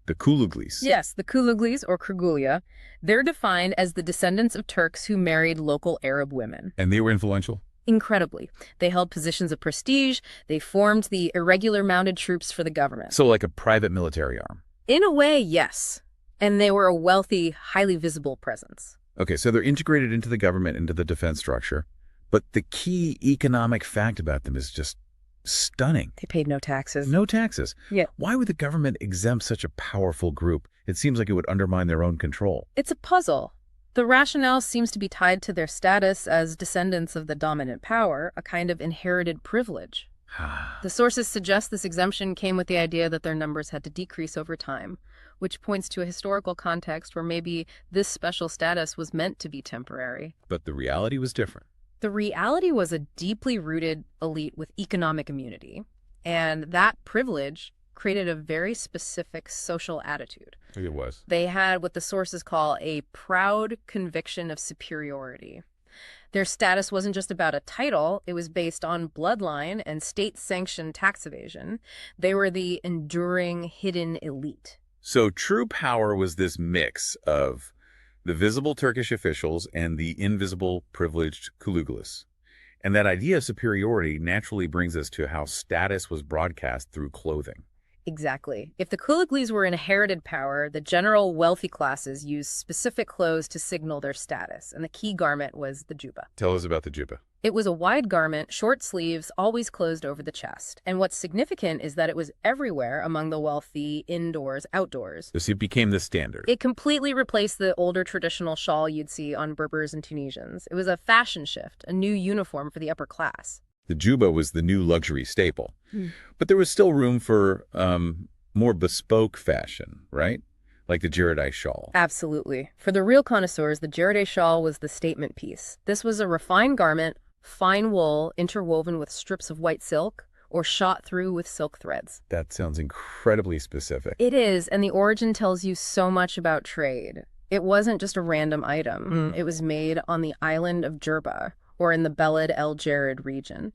the Kuluglis.
Yes, the Kuluglis, or Kurgulia. They're defined as the descendants of Turks who married local Arab women.
And they were influential?
Incredibly. They held positions of prestige. They formed the irregular mounted troops for the government.
So like a private military arm?
In a way, yes. And they were a wealthy, highly visible presence.
Okay, so they're integrated into the government, into the defense structure. But the key economic fact about them is just stunning.
They paid no taxes.
No taxes.
Yeah.
Why would the government exempt such a powerful group? It seems like it would undermine their own control.
It's a puzzle. The rationale seems to be tied to their status as descendants of the dominant power, a kind of inherited privilege. The sources suggest this exemption came with the idea that their numbers had to decrease over time, which points to a historical context where maybe this special status was meant to be temporary.
But the reality was different.
The reality was a deeply rooted elite with economic immunity, and that privilege created a very specific social attitude.
It was.
They had what the sources call a proud conviction of superiority. Their status wasn't just about a title, it was based on bloodline and state-sanctioned tax evasion. They were the enduring, hidden elite.
So true power was this mix of the visible Turkish officials and the invisible privileged Kuluglis. And that idea of superiority naturally brings us to how status was broadcast through clothing.
Exactly. If the Kuluglis were inherited power, the general wealthy classes used specific clothes to signal their status, and the key garment was the juba.
Tell us about the juba.
It was a wide garment, short sleeves, always closed over the chest. And what's significant is that it was everywhere among the wealthy, indoors, outdoors.
So it became the standard.
It completely replaced the older traditional shawl you'd see on Berbers and Tunisians. It was a fashion shift, a new uniform for the upper class.
The juba was the new luxury staple.
Hmm.
But there was still room for more bespoke fashion, right? Like the Jeridai shawl.
Absolutely. For the real connoisseurs, the Jeridai shawl was the statement piece. This was a refined garment, fine wool interwoven with strips of white silk or shot through with silk threads.
That sounds incredibly specific.
It is, and the origin tells you so much about trade. It wasn't just a random item. It was made on the island of Jerba, or in the Beled El Jared region.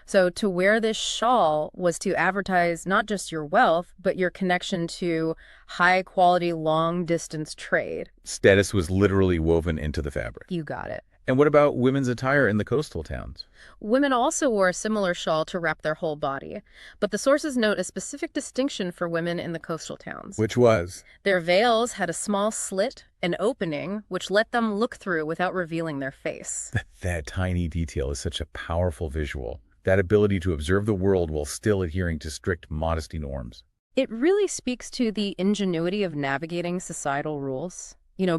So to wear this shawl was to advertise not just your wealth, but your connection to high-quality, long-distance trade.
Status was literally woven into the fabric.
You got it.
And what about women's attire in the coastal towns?
Women also wore a similar shawl to wrap their whole body, but the sources note a specific distinction for women in the coastal towns.
Which was?
Their veils had a small slit, an opening, which let them look through without revealing their face.
That tiny detail is such a powerful visual. That ability to observe the world while still adhering to strict modesty norms.
It really speaks to the ingenuity of navigating societal rules,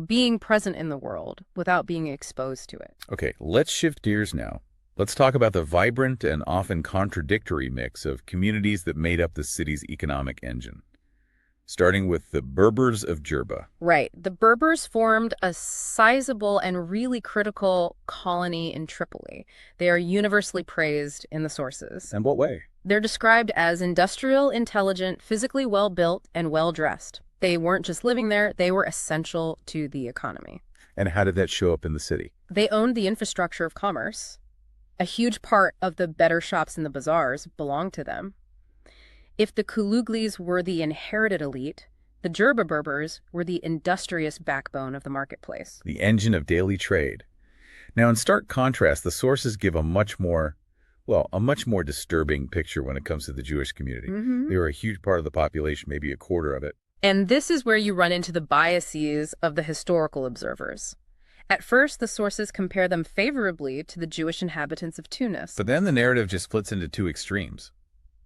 being present in the world without being exposed to it.
Okay, let's shift gears now. Let's talk about the vibrant and often contradictory mix of communities that made up the city's economic engine. Starting with the Berbers of Jerba.
Right. The Berbers formed a sizable and really critical colony in Tripoli. They are universally praised in the sources.
In what way?
They're described as industrial, intelligent, physically well-built, and well-dressed. They weren't just living there, they were essential to the economy.
And how did that show up in the city?
They owned the infrastructure of commerce. A huge part of the better shops in the bazaars belonged to them. If the Kuluglis were the inherited elite, the Jerba Berbers were the industrious backbone of the marketplace.
The engine of daily trade. Now, in stark contrast, the sources give a much more disturbing picture when it comes to the Jewish community. They were a huge part of the population, maybe a quarter of it.
And this is where you run into the biases of the historical observers. At first, the sources compare them favorably to the Jewish inhabitants of Tunis.
But then the narrative just splits into two extremes.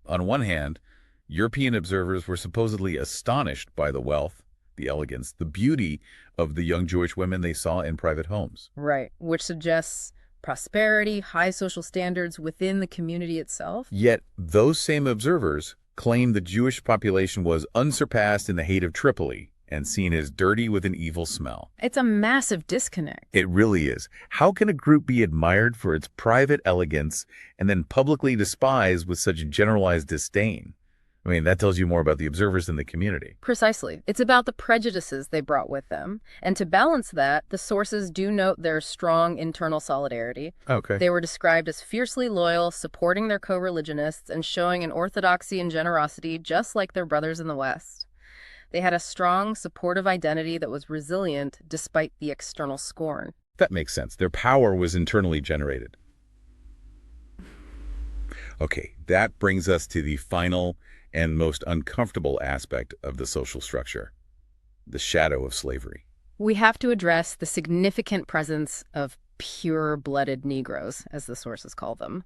On one hand, European observers were supposedly astonished by the wealth, the elegance, the beauty of the young Jewish women they saw in private homes.
Right, which suggests prosperity, high social standards within the community itself.
Yet those same observers claimed the Jewish population was unsurpassed in the hate of Tripoli and seen as dirty with an evil smell.
It's a massive disconnect.
It really is. How can a group be admired for its private elegance and then publicly despised with such generalized disdain? I mean, that tells you more about the observers than the community.
Precisely. It's about the prejudices they brought with them. And to balance that, the sources do note their strong internal solidarity.
Okay.
They were described as fiercely loyal, supporting their co-religionists, and showing an orthodoxy and generosity just like their brothers in the West. They had a strong, supportive identity that was resilient despite the external scorn.
That makes sense. Their power was internally generated. Okay, that brings us to the final and most uncomfortable aspect of the social structure, the shadow of slavery.
We have to address the significant presence of pure-blooded Negroes, as the sources call them.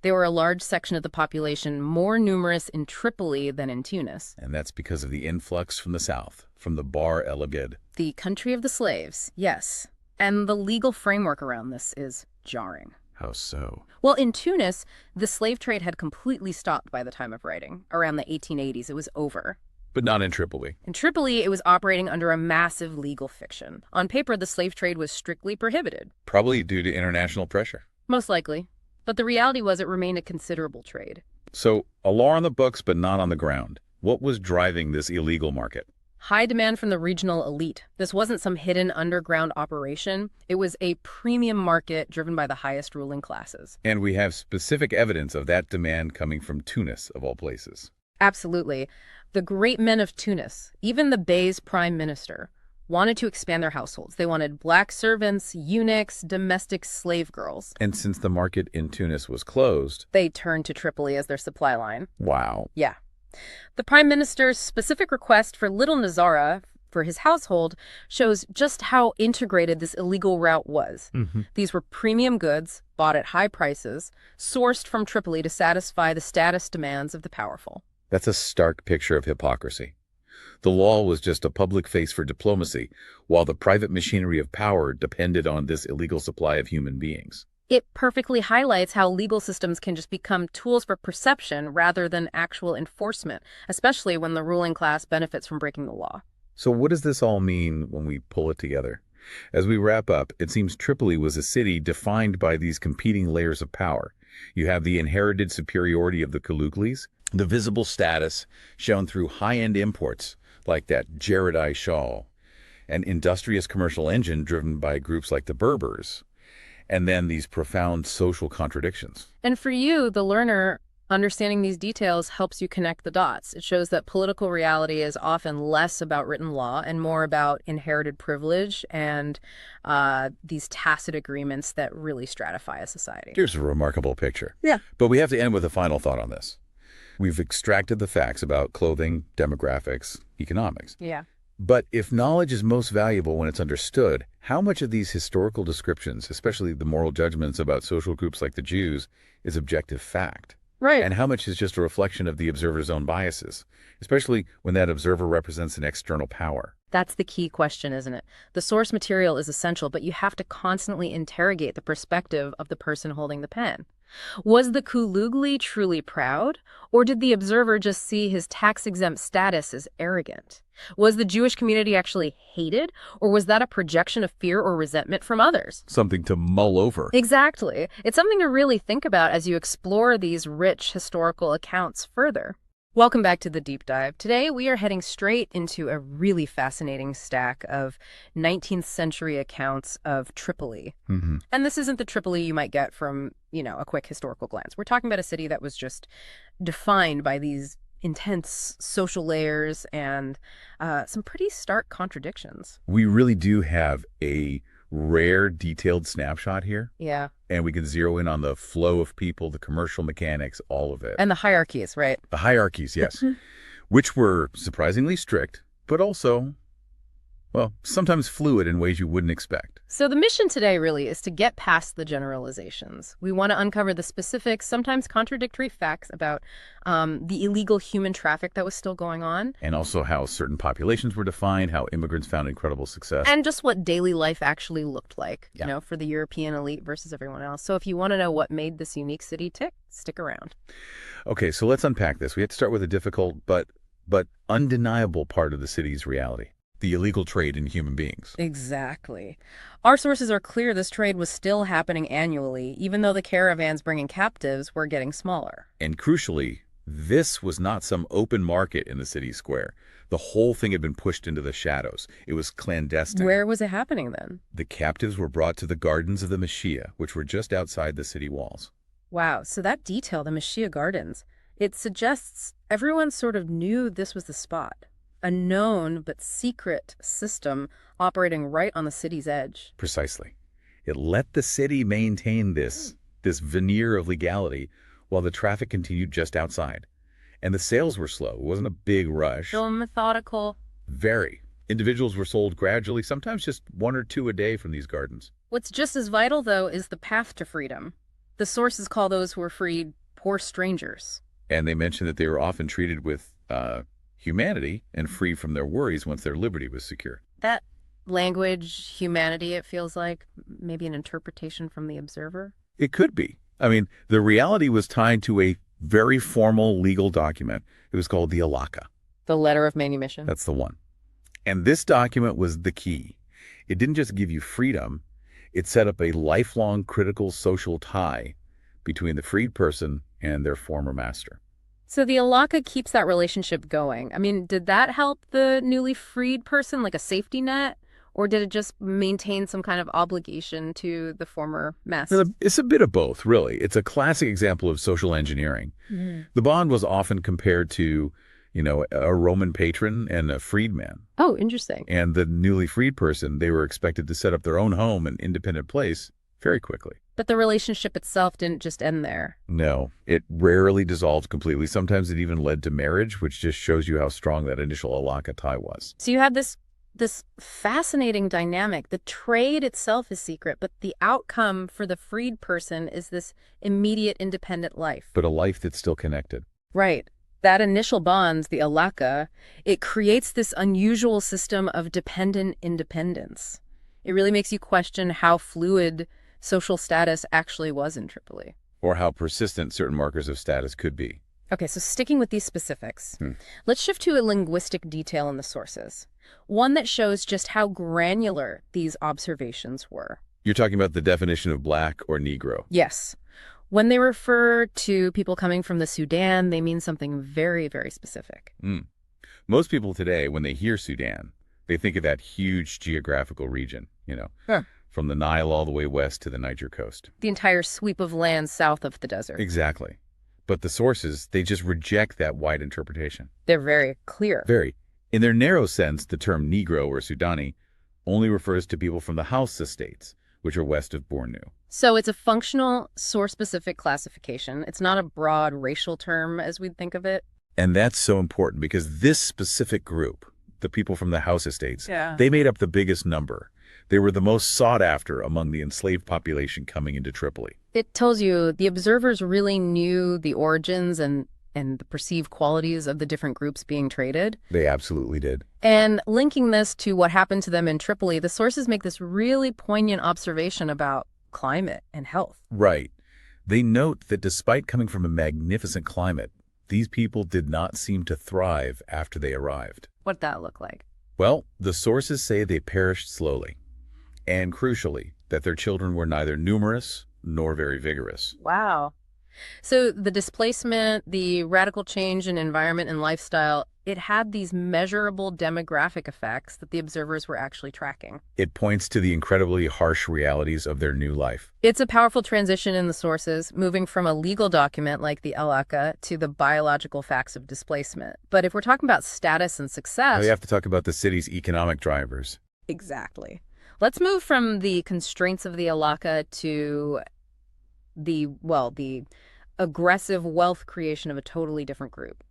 They were a large section of the population, more numerous in Tripoli than in Tunis.
And that's because of the influx from the south, from the Bahr el Ghid.
The country of the slaves, yes. And the legal framework around this is jarring.
How so?
Well, in Tunis, the slave trade had completely stopped by the time of writing. Around the 1880s, it was over.
But not in Tripoli.
In Tripoli, it was operating under a massive legal fiction. On paper, the slave trade was strictly prohibited.
Probably due to international pressure.
Most likely. But the reality was it remained a considerable trade.
So, a law on the books, but not on the ground. What was driving this illegal market?
High demand from the regional elite. This wasn't some hidden underground operation. It was a premium market driven by the highest ruling classes.
And we have specific evidence of that demand coming from Tunis, of all places.
Absolutely. The great men of Tunis, even the Bey's prime minister, wanted to expand their households. They wanted black servants, eunuchs, domestic slave girls.
And since the market in Tunis was closed,
they turned to Tripoli as their supply line.
Wow.
Yeah. The prime minister's specific request for little Nazara for his household shows just how integrated this illegal route was. These were premium goods, bought at high prices, sourced from Tripoli to satisfy the status demands of the powerful.
That's a stark picture of hypocrisy. The law was just a public face for diplomacy, while the private machinery of power depended on this illegal supply of human beings.
It perfectly highlights how legal systems can just become tools for perception rather than actual enforcement, especially when the ruling class benefits from breaking the law.
So what does this all mean when we pull it together? As we wrap up, it seems Tripoli was a city defined by these competing layers of power. You have the inherited superiority of the Kuluglis, the visible status shown through high-end imports like that Jaredite shawl, an industrious commercial engine driven by groups like the Berbers, and then these profound social contradictions.
And for you, the learner, understanding these details helps you connect the dots. It shows that political reality is often less about written law and more about inherited privilege and these tacit agreements that really stratify a society.
Here's a remarkable picture.
Yeah.
But we have to end with a final thought on this. We've extracted the facts about clothing, demographics, economics.
Yeah.
But if knowledge is most valuable when it's understood, how much of these historical descriptions, especially the moral judgments about social groups like the Jews, is objective fact?
Right.
and how much is just a reflection of the observer's own biases, especially when that observer represents an external power.
That's the key question, isn't it? The source material is essential, but you have to constantly interrogate the perspective of the person holding the pen. Was the Kulugli truly proud, or did the observer just see his tax-exempt status as arrogant? Was the Jewish community actually hated, or was that a projection of fear or resentment from others?
Something to mull over.
Exactly. It's something to really think about as you explore these rich historical accounts further. Welcome back to the Deep Dive. Today, we are heading straight into a really fascinating stack of 19th century accounts of Tripoli.
Mm-hmm.
And this isn't the Tripoli you might get from, a quick historical glance. We're talking about a city that was just defined by these intense social layers and some pretty stark contradictions.
We really do have a rare, detailed snapshot here,
Yeah.
and we can zero in on the flow of people, the commercial mechanics, all of it.
And the hierarchies, right?
The hierarchies, yes, which were surprisingly strict, but also, well, sometimes fluid in ways you wouldn't expect.
So the mission today really is to get past the generalizations. We want to uncover the specific, sometimes contradictory facts about the illegal human traffic that was still going on.
And also how certain populations were defined, how immigrants found incredible success.
And just what daily life actually looked like,
Yeah.
for the European elite versus everyone else. So if you want to know what made this unique city tick, stick around.
Okay, so let's unpack this. We have to start with a difficult but undeniable part of the city's reality. The illegal trade in human beings.
Exactly. Our sources are clear this trade was still happening annually, even though the caravans bringing captives were getting smaller.
And crucially, this was not some open market in the city square. The whole thing had been pushed into the shadows. It was clandestine.
Where was it happening then?
The captives were brought to the gardens of the Mashia, which were just outside the city walls.
Wow, so that detail, the Mashia Gardens, it suggests everyone sort of knew this was the spot. A known but secret system operating right on the city's edge.
Precisely. It let the city maintain this veneer of legality while the traffic continued just outside. And the sales were slow. It wasn't a big rush.
So methodical.
Very. Individuals were sold gradually, sometimes just one or two a day from these gardens.
What's just as vital, though, is the path to freedom. The sources call those who were freed poor strangers.
And they mentioned that they were often treated with humanity and free from their worries once their liberty was secure.
That language, humanity, it feels like maybe an interpretation from the observer.
It could be. I mean, the reality was tied to a very formal legal document. It was called the Alaka.
The letter of manumission.
That's the one. And this document was the key. It didn't just give you freedom. It set up a lifelong critical social tie between the freed person and their former master.
So the Alaka keeps that relationship going. I mean, did that help the newly freed person, like a safety net? Or did it just maintain some kind of obligation to the former master?
It's a bit of both, really. It's a classic example of social engineering. The bond was often compared to, a Roman patron and a freedman.
Oh, interesting.
And the newly freed person, they were expected to set up their own home and independent place very quickly.
But the relationship itself didn't just end there.
No, it rarely dissolved completely. Sometimes it even led to marriage, which just shows you how strong that initial Alaka tie was.
So you have this fascinating dynamic. The trade itself is secret, but the outcome for the freed person is this immediate independent life.
But a life that's still connected.
Right. That initial bond, the Alaka, it creates this unusual system of dependent independence. It really makes you question how fluid social status actually was in Tripoli.
Or how persistent certain markers of status could be.
Okay, so sticking with these specifics, let's shift to a linguistic detail in the sources. One that shows just how granular these observations were.
You're talking about the definition of black or Negro.
Yes. When they refer to people coming from the Sudan, they mean something very, very specific.
Most people today, when they hear Sudan, they think of that huge geographical region, from the Nile all the way west to the Niger coast.
The entire sweep of land south of the desert.
Exactly. But the sources, they just reject that wide interpretation.
They're very clear.
Very. In their narrow sense, the term Negro or Sudani only refers to people from the Hausa states, which are west of Bornu.
So it's a functional, source-specific classification. It's not a broad racial term as we'd think of it.
And that's so important because this specific group, the people from the Hausa states,
Yeah.
they made up the biggest number. They were the most sought after among the enslaved population coming into Tripoli.
It tells you the observers really knew the origins and the perceived qualities of the different groups being traded.
They absolutely did.
And linking this to what happened to them in Tripoli, the sources make this really poignant observation about climate and health.
Right. They note that despite coming from a magnificent climate, these people did not seem to thrive after they arrived.
What'd that look like?
Well, the sources say they perished slowly, and crucially, that their children were neither numerous nor very vigorous.
Wow. So the displacement, the radical change in environment and lifestyle, it had these measurable demographic effects that the observers were actually tracking.
It points to the incredibly harsh realities of their new life.
It's a powerful transition in the sources, moving from a legal document like the El-Aqsa to the biological facts of displacement. But if we're talking about status and
Now
success...
you have to talk about the city's economic drivers.
Exactly. Let's move from the constraints of the El-Aqsa to the aggressive wealth creation of a totally different group,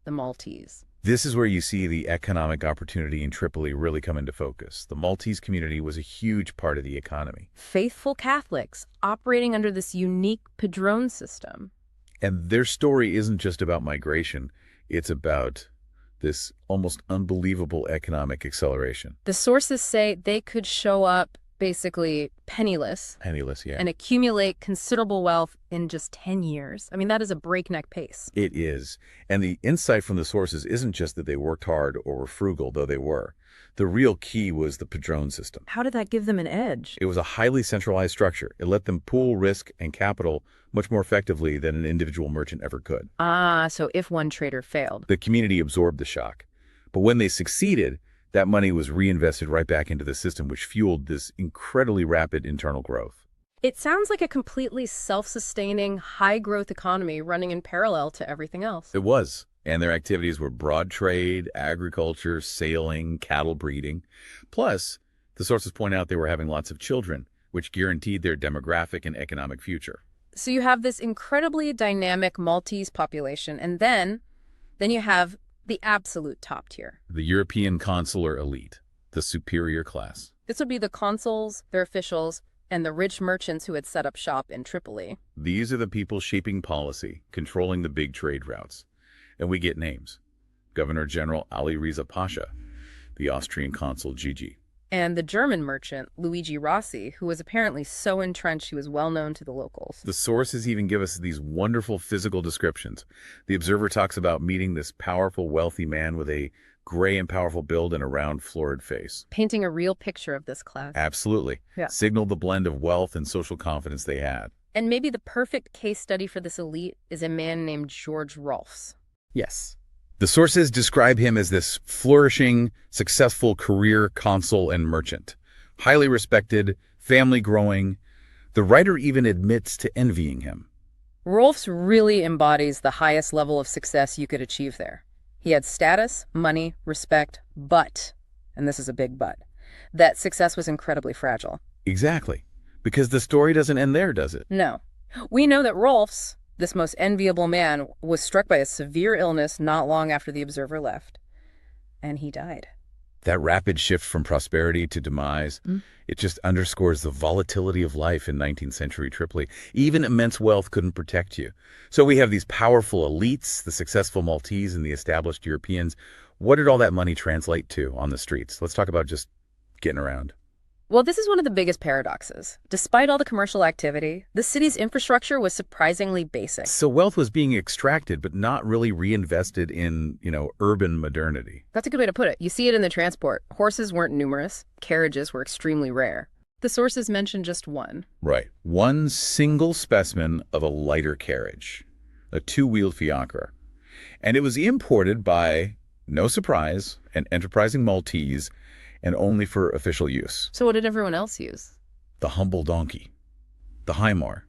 the Maltese.
This is where you see the economic opportunity in Tripoli really come into focus. The Maltese community was a huge part of the economy.
Faithful Catholics operating under this unique Padrone system.
And their story isn't just about migration. It's about this almost unbelievable economic acceleration.
The sources say they could show up basically penniless
Penniless, yeah.
and accumulate considerable wealth in just 10 years. I mean, that is a breakneck pace.
It is. And the insight from the sources isn't just that they worked hard or were frugal, though they were. The real key was the Padrone system.
How did that give them an edge?
It was a highly centralized structure. It let them pool risk and capital much more effectively than an individual merchant ever could.
Ah, so if one trader failed.
The community absorbed the shock. But when they succeeded, that money was reinvested right back into the system, which fueled this incredibly rapid internal growth.
It sounds like a completely self-sustaining, high-growth economy running in parallel to everything else.
It was. And their activities were broad trade, agriculture, sailing, cattle breeding. Plus, the sources point out they were having lots of children, which guaranteed their demographic and economic future.
So you have this incredibly dynamic Maltese population, and then you have the absolute top tier.
The European consular elite, the superior class.
This would be the consuls, their officials, and the rich merchants who had set up shop in Tripoli.
These are the people shaping policy, controlling the big trade routes. And we get names. Governor General Ali Riza Pasha, the Austrian consul Gigi.
And the German merchant, Luigi Rossi, who was apparently so entrenched he was well known to the locals.
The sources even give us these wonderful physical descriptions. The Observer talks about meeting this powerful, wealthy man with a gray and powerful build and a round, florid face.
Painting a real picture of this class.
Absolutely.
Yeah.
Signaled the blend of wealth and social confidence they had.
And maybe the perfect case study for this elite is a man named George Rolfs.
Yes. The sources describe him as this flourishing, successful career consul and merchant. Highly respected, family growing. The writer even admits to envying him.
Rolfs really embodies the highest level of success you could achieve there. He had status, money, respect, but, and this is a big but, that success was incredibly fragile.
Exactly. Because the story doesn't end there, does it?
No. We know that Rolfs, this most enviable man, was struck by a severe illness not long after the Observer left. And he died.
That rapid shift from prosperity to demise, it just underscores the volatility of life in 19th century Tripoli. Even immense wealth couldn't protect you. So we have these powerful elites, the successful Maltese and the established Europeans. What did all that money translate to on the streets? Let's talk about just getting around.
Well, this is one of the biggest paradoxes. Despite all the commercial activity, the city's infrastructure was surprisingly basic.
So wealth was being extracted, but not really reinvested in, urban modernity.
That's a good way to put it. You see it in the transport. Horses weren't numerous. Carriages were extremely rare. The sources mention just one.
Right. One single specimen of a lighter carriage, a two-wheeled fiacre. And it was imported by, no surprise, an enterprising Maltese, and only for official use.
So what did everyone else use?
The humble donkey, the Haimar.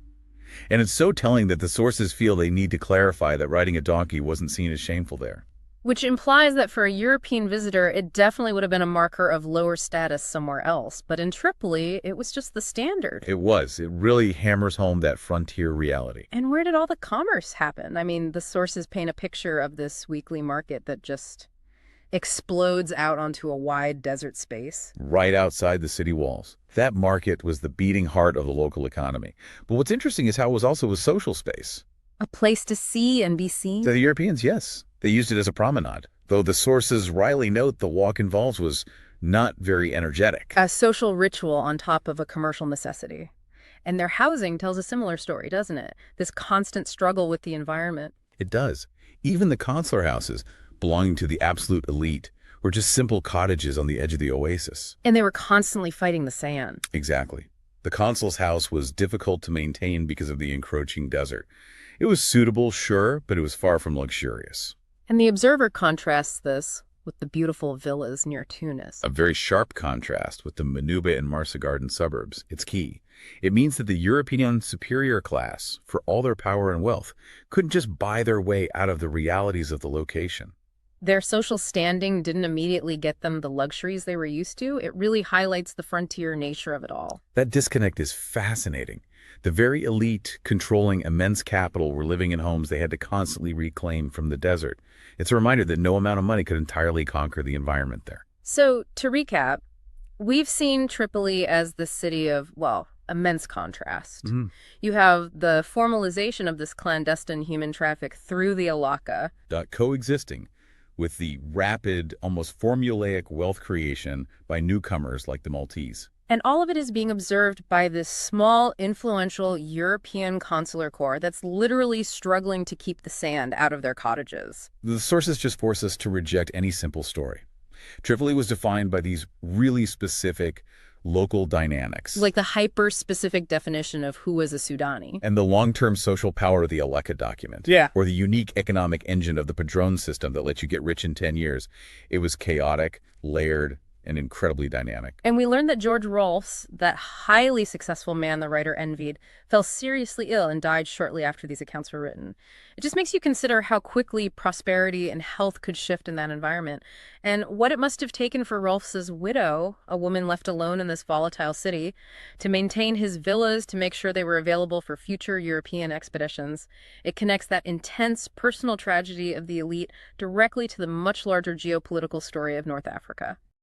And it's so telling that the sources feel they need to clarify that riding a donkey wasn't seen as shameful there.
Which implies that for a European visitor, it definitely would have been a marker of lower status somewhere else. But in Tripoli, it was just the standard.
It was. It really hammers home that frontier reality.
And where did all the commerce happen? I mean, the sources paint a picture of this weekly market that just explodes out onto a wide desert space.
Right outside the city walls. That market was the beating heart of the local economy. But what's interesting is how it was also a social space.
A place to see and be seen?
To the Europeans, yes. They used it as a promenade, though the sources wryly note the walk involved was not very energetic.
A social ritual on top of a commercial necessity. And their housing tells a similar story, doesn't it? This constant struggle with the environment.
It does. Even the consular houses, belonging to the absolute elite, were just simple cottages on the edge of the oasis.
And they were constantly fighting the sand.
Exactly. The consul's house was difficult to maintain because of the encroaching desert. It was suitable, sure, but it was far from luxurious.
And the Observer contrasts this with the beautiful villas near Tunis.
A very sharp contrast with the Manuba and Marsa Garden suburbs. It's key. It means that the European superior class, for all their power and wealth, couldn't just buy their way out of the realities of the location.
Their social standing didn't immediately get them the luxuries they were used to. It really highlights the frontier nature of it all.
That disconnect is fascinating. The very elite, controlling immense capital, were living in homes they had to constantly reclaim from the desert. It's a reminder that no amount of money could entirely conquer the environment there.
So, to recap, we've seen Tripoli as the city of, well, immense contrast. You have the formalization of this clandestine human traffic through the Alaka.
Coexisting with the rapid, almost formulaic wealth creation by newcomers like the Maltese.
And all of it is being observed by this small, influential European consular corps that's literally struggling to keep the sand out of their cottages.
The sources just force us to reject any simple story. Tripoli was defined by these really specific local dynamics.
Like the hyper-specific definition of who is a Sudani.
And the long-term social power of the Aleka document.
Yeah.
Or the unique economic engine of the Padrone system that lets you get rich in 10 years. It was chaotic, layered, and incredibly dynamic.
And we learned that George Rolfes, that highly successful man the writer envied, fell seriously ill and died shortly after these accounts were written. It just makes you consider how quickly prosperity and health could shift in that environment, and what it must have taken for Rolfes's widow, a woman left alone in this volatile city, to maintain his villas, to make sure they were available for future European expeditions. It connects that intense personal tragedy of the elite directly to the much larger geopolitical story of North Africa.